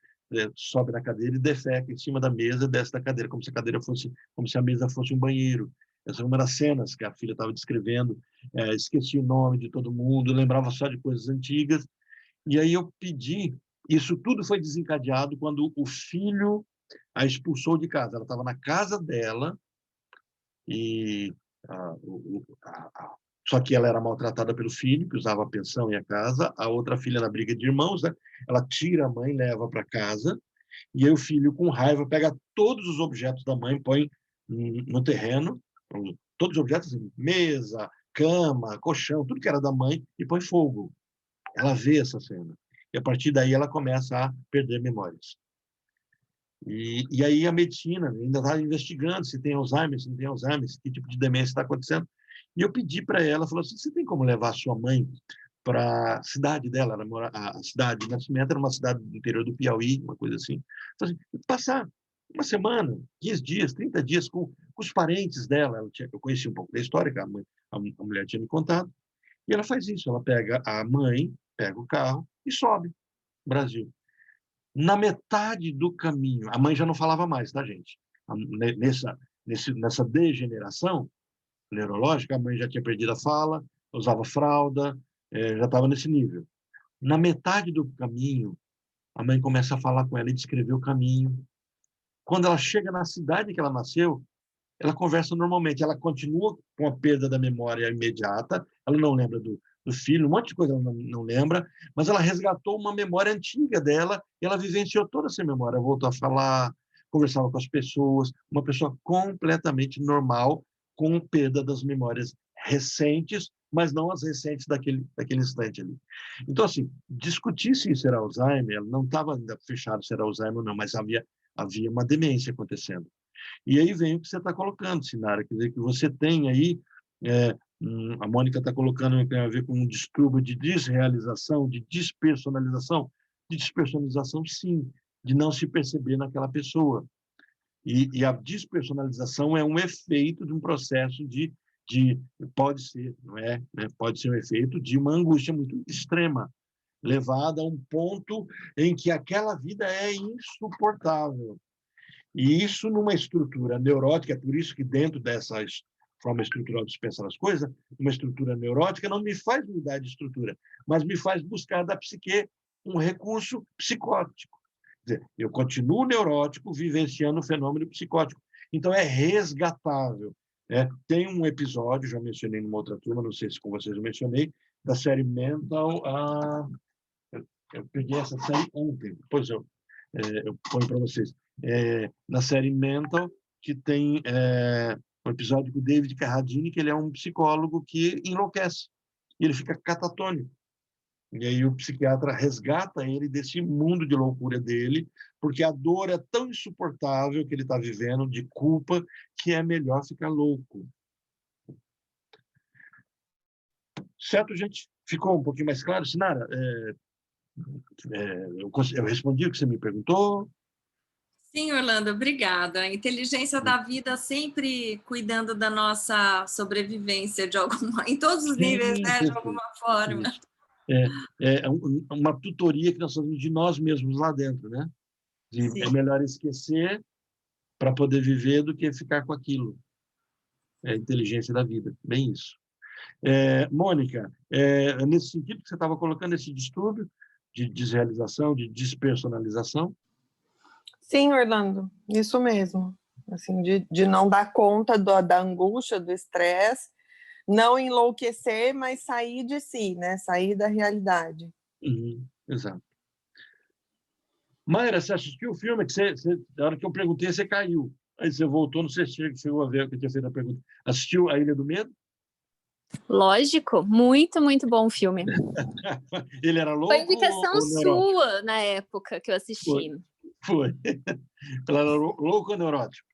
sobe na cadeira e defeca em cima da mesa, desce da cadeira, como se a mesa fosse um banheiro. Essa é uma das cenas que a filha estava descrevendo. Esqueci o nome de todo mundo, lembrava só de coisas antigas. E aí eu pedi, isso tudo foi desencadeado quando o filho a expulsou de casa. Ela estava na casa dela, só que ela era maltratada pelo filho, que usava a pensão e a casa. A outra filha, na briga de irmãos, né? Ela tira a mãe, leva para casa, e aí o filho, com raiva, pega todos os objetos da mãe, põe no terreno, todos os objetos, assim, mesa, cama, colchão, tudo que era da mãe, e põe fogo. Ela vê essa cena. E a partir daí ela começa a perder memórias. E aí a medicina ainda está investigando se tem Alzheimer, se não tem Alzheimer, que tipo de demência está acontecendo. E eu pedi para ela, falou assim, você tem como levar a sua mãe para a cidade dela? A cidade de Nascimento era uma cidade do interior do Piauí, uma coisa assim. Então, assim, passar uma semana, 15 dias, 30 dias com os parentes dela. Eu conheci um pouco da história, que a mulher tinha me contado. E ela faz isso, ela pega a mãe, pega o carro e sobe Brasil. Na metade do caminho, a mãe já não falava mais, tá, gente? Nessa degeneração neurológica, a mãe já tinha perdido a fala, usava fralda, já estava nesse nível. Na metade do caminho, a mãe começa a falar com ela e descrever o caminho. Quando ela chega na cidade que ela nasceu, ela conversa normalmente. Ela continua com a perda da memória imediata, ela não lembra do filho, um monte de coisa ela não lembra, mas ela resgatou uma memória antiga dela e ela vivenciou toda essa memória, voltou a falar, conversava com as pessoas, uma pessoa completamente normal, com perda das memórias recentes, mas não as recentes daquele instante ali. Então, assim, discutir se isso era Alzheimer, ela não estava ainda fechado se era Alzheimer, não, mas havia uma demência acontecendo. E aí vem o que você está colocando, Sinara, quer dizer, que você tem aí, a Mônica está colocando que tem a ver com um distúrbio de desrealização, de despersonalização. De despersonalização, sim, de não se perceber naquela pessoa. E a despersonalização é um efeito de um processo pode ser, não é? Pode ser um efeito de uma angústia muito extrema, levada a um ponto em que aquela vida é insuportável. E isso numa estrutura neurótica, é por isso que dentro dessa forma estrutural de se pensar as coisas, uma estrutura neurótica não me faz mudar de estrutura, mas me faz buscar da psique um recurso psicótico. Quer dizer, eu continuo neurótico vivenciando o fenômeno psicótico. Então, é resgatável. Tem um episódio, já mencionei numa outra turma, não sei se com vocês eu mencionei, da série Mental. Eu peguei essa série ontem, depois eu ponho para vocês. Na série Mental, que tem um episódio com o David Carradine, que ele é um psicólogo que enlouquece. E ele fica catatônico. E aí o psiquiatra resgata ele desse mundo de loucura dele, porque a dor é tão insuportável que ele está vivendo, de culpa, que é melhor ficar louco. Certo, gente? Ficou um pouquinho mais claro, Sinara? Eu respondi o que você me perguntou? Sim, Orlando, obrigada. A inteligência da vida sempre cuidando da nossa sobrevivência em todos os níveis, né, de alguma forma. É uma tutoria que nós fazemos de nós mesmos lá dentro, né? É melhor esquecer para poder viver do que ficar com aquilo. É a inteligência da vida, bem isso. Mônica, nesse sentido que você estava colocando esse distúrbio de desrealização, de despersonalização? Sim, Orlando, isso mesmo. Assim, de não dar conta da angústia, do estresse, não enlouquecer, mas sair de si, né? Sair da realidade. Exato. Mayra, você assistiu o filme? Na hora que eu perguntei, você caiu. Aí você voltou, não sei se chegou a ver que eu tinha feito a pergunta. Assistiu A Ilha do Medo? Lógico, muito, muito bom o filme. Ele era louco? Foi indicação sua na época que eu assisti. Foi. Ela era louco ou neurótico?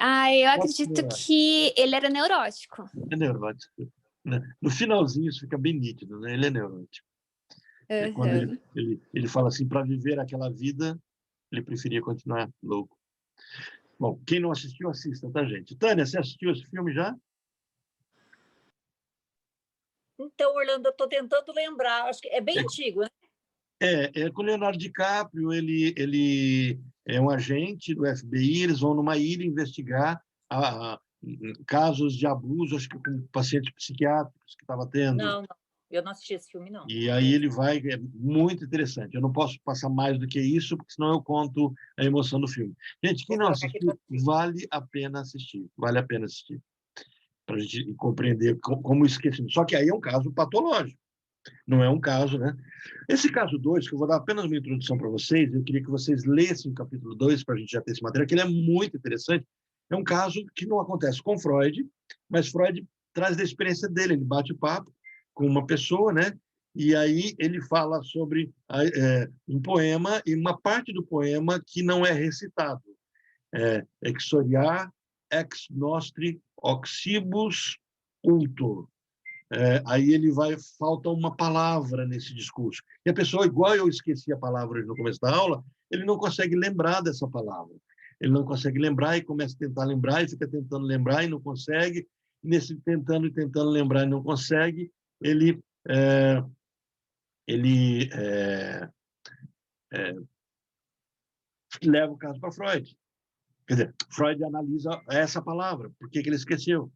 Eu acredito que ele era neurótico. É neurótico. No finalzinho isso fica bem nítido, né? Ele é neurótico. Quando ele fala assim, para viver aquela vida, ele preferia continuar louco. Bom, quem não assistiu, assista, tá, gente? Tânia, você assistiu esse filme já? Então, Orlando, eu estou tentando lembrar, acho que é bem antigo, né? Com o Leonardo DiCaprio, ele é um agente do FBI, eles vão numa ilha investigar casos de abuso, acho que com pacientes psiquiátricos que estava tendo. Não, eu não assisti esse filme, não. E aí ele vai, é muito interessante. Eu não posso passar mais do que isso, porque senão eu conto a emoção do filme. Gente, quem não assistiu, vale a pena assistir. Vale a pena assistir. Para a gente compreender como esquecimento. Só que aí é um caso patológico. Não é um caso, né? Esse caso 2, que eu vou dar apenas uma introdução para vocês, eu queria que vocês lessem o capítulo 2 para a gente já ter esse material, que ele é muito interessante. É um caso que não acontece com Freud, mas Freud traz da experiência dele. Ele bate papo com uma pessoa, né? E aí ele fala sobre um poema e uma parte do poema que não é recitado. Exoriar ex nostri oxibus ultor. Aí falta uma palavra nesse discurso. E a pessoa, igual eu esqueci a palavra hoje no começo da aula, ele não consegue lembrar dessa palavra. Ele não consegue lembrar e começa a tentar lembrar e fica tentando lembrar e não consegue. nesse tentando e tentando lembrar e não consegue, ele leva o caso para Freud. Quer dizer, Freud analisa essa palavra, por que ele esqueceu?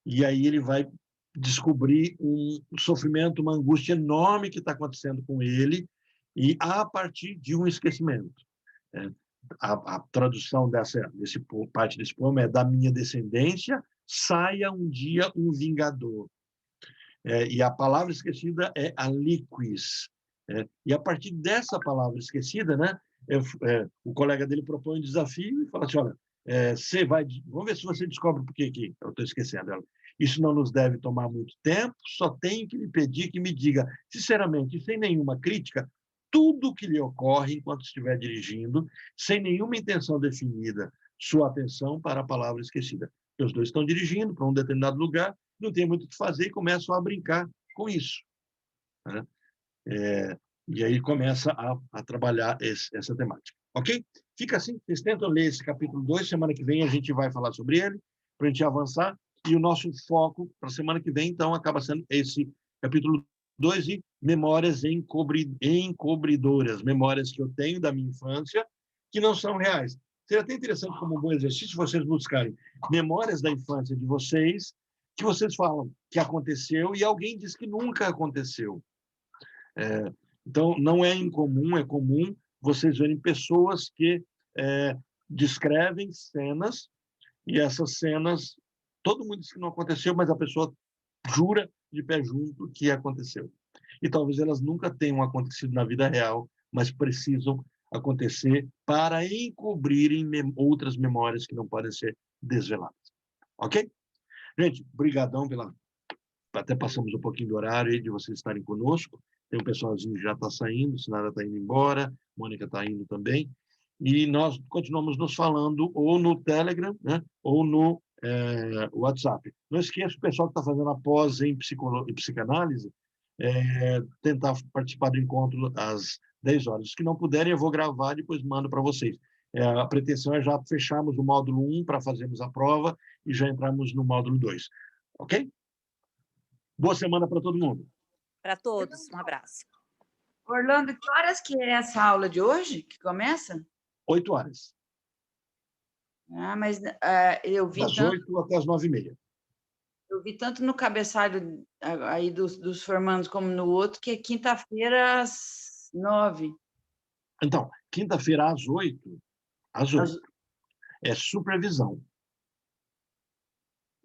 E aí ele vai descobrir um sofrimento, uma angústia enorme que está acontecendo com ele, e a partir de um esquecimento. A tradução parte desse poema é: da minha descendência saia um dia um vingador. E a palavra esquecida é aliquis. E a partir dessa palavra esquecida, né, o colega dele propõe um desafio e fala assim: olha, vamos ver se você descobre por que eu estou esquecendo ela. Isso não nos deve tomar muito tempo, só tenho que lhe pedir que me diga, sinceramente, sem nenhuma crítica, tudo o que lhe ocorre enquanto estiver dirigindo, sem nenhuma intenção definida, sua atenção para a palavra esquecida. Os dois estão dirigindo para um determinado lugar, não tem muito o que fazer e começam a brincar com isso. Né? E aí começa a trabalhar essa temática. Ok? Fica assim, vocês tentam ler esse capítulo 2, semana que vem a gente vai falar sobre ele, para a gente avançar, e o nosso foco para a semana que vem, então, acaba sendo esse capítulo 2 e memórias encobridoras, memórias que eu tenho da minha infância, que não são reais. Seria até interessante, como um bom exercício, vocês buscarem memórias da infância de vocês, que vocês falam que aconteceu e alguém diz que nunca aconteceu. Então, não é incomum, é comum vocês verem pessoas que descrevem cenas, e essas cenas, todo mundo diz que não aconteceu, mas a pessoa jura de pé junto que aconteceu. E talvez elas nunca tenham acontecido na vida real, mas precisam acontecer para encobrirem outras memórias que não podem ser desveladas. Ok? Gente, brigadão até passamos um pouquinho do horário aí de vocês estarem conosco. Tem um pessoalzinho que já está saindo, Sinara está indo embora, Mônica está indo também. E nós continuamos nos falando ou no Telegram, né, ou no WhatsApp. Não esqueça o pessoal que está fazendo a pós em psicanálise, tentar participar do encontro às 10 horas. Os que não puderem, eu vou gravar e depois mando para vocês. A pretensão é já fecharmos o módulo 1 para fazermos a prova e já entrarmos no módulo 2. Ok? Boa semana para todo mundo. Para todos, um abraço. Orlando, que horas que é essa aula de hoje, que começa? 8 horas. Mas eu vi das 8 até as 9h30. Eu vi tanto no cabeçalho aí dos formandos como no outro, que é quinta-feira às 9. Então, quinta-feira às 8, é supervisão.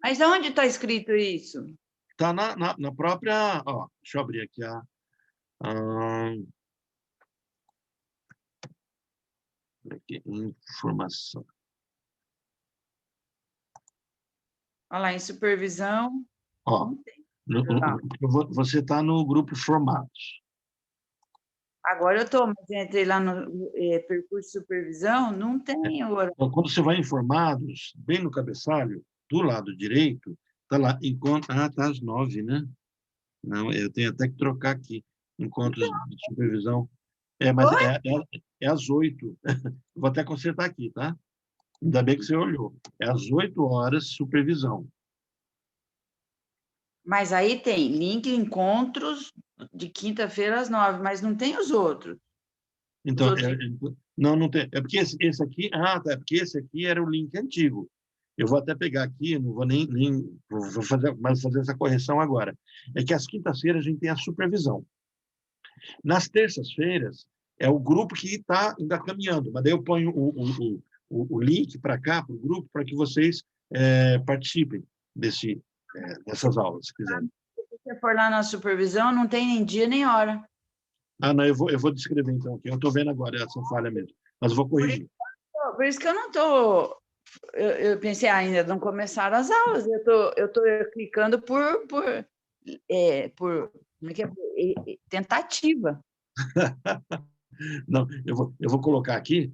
Mas onde está escrito isso? Está na própria... Ó, deixa eu abrir aqui informação. Olha lá, em supervisão. Ó, você está no grupo Formados. Agora eu estou, mas entrei lá no percurso de supervisão, não tem horário. Então, quando você vai em Formados, bem no cabeçalho, do lado direito, está lá, está às 9, né? Não, eu tenho até que trocar aqui. Encontros de supervisão. Mas é às 8. Vou até consertar aqui, tá? Ainda bem que você olhou. É às 8 horas, supervisão. Mas aí tem link encontros de quinta-feira às 9, mas não tem os outros. Então, não tem. É porque esse aqui... tá, é porque esse aqui era o link antigo. Eu vou até pegar aqui, não vou nem vou fazer essa correção agora. É que às quintas-feiras a gente tem a supervisão. Nas terças-feiras, é o grupo que está ainda caminhando, mas daí eu ponho o link para cá, para o grupo, para que vocês participem dessas aulas, se quiserem. Se você for lá na supervisão, não tem nem dia nem hora. Não, eu vou descrever então aqui. Eu estou vendo agora essa falha mesmo, mas eu vou corrigir. Por isso que eu não estou... Eu pensei, ainda não começaram as aulas. Eu estou clicando por como é que é? Tentativa. Não, eu vou colocar aqui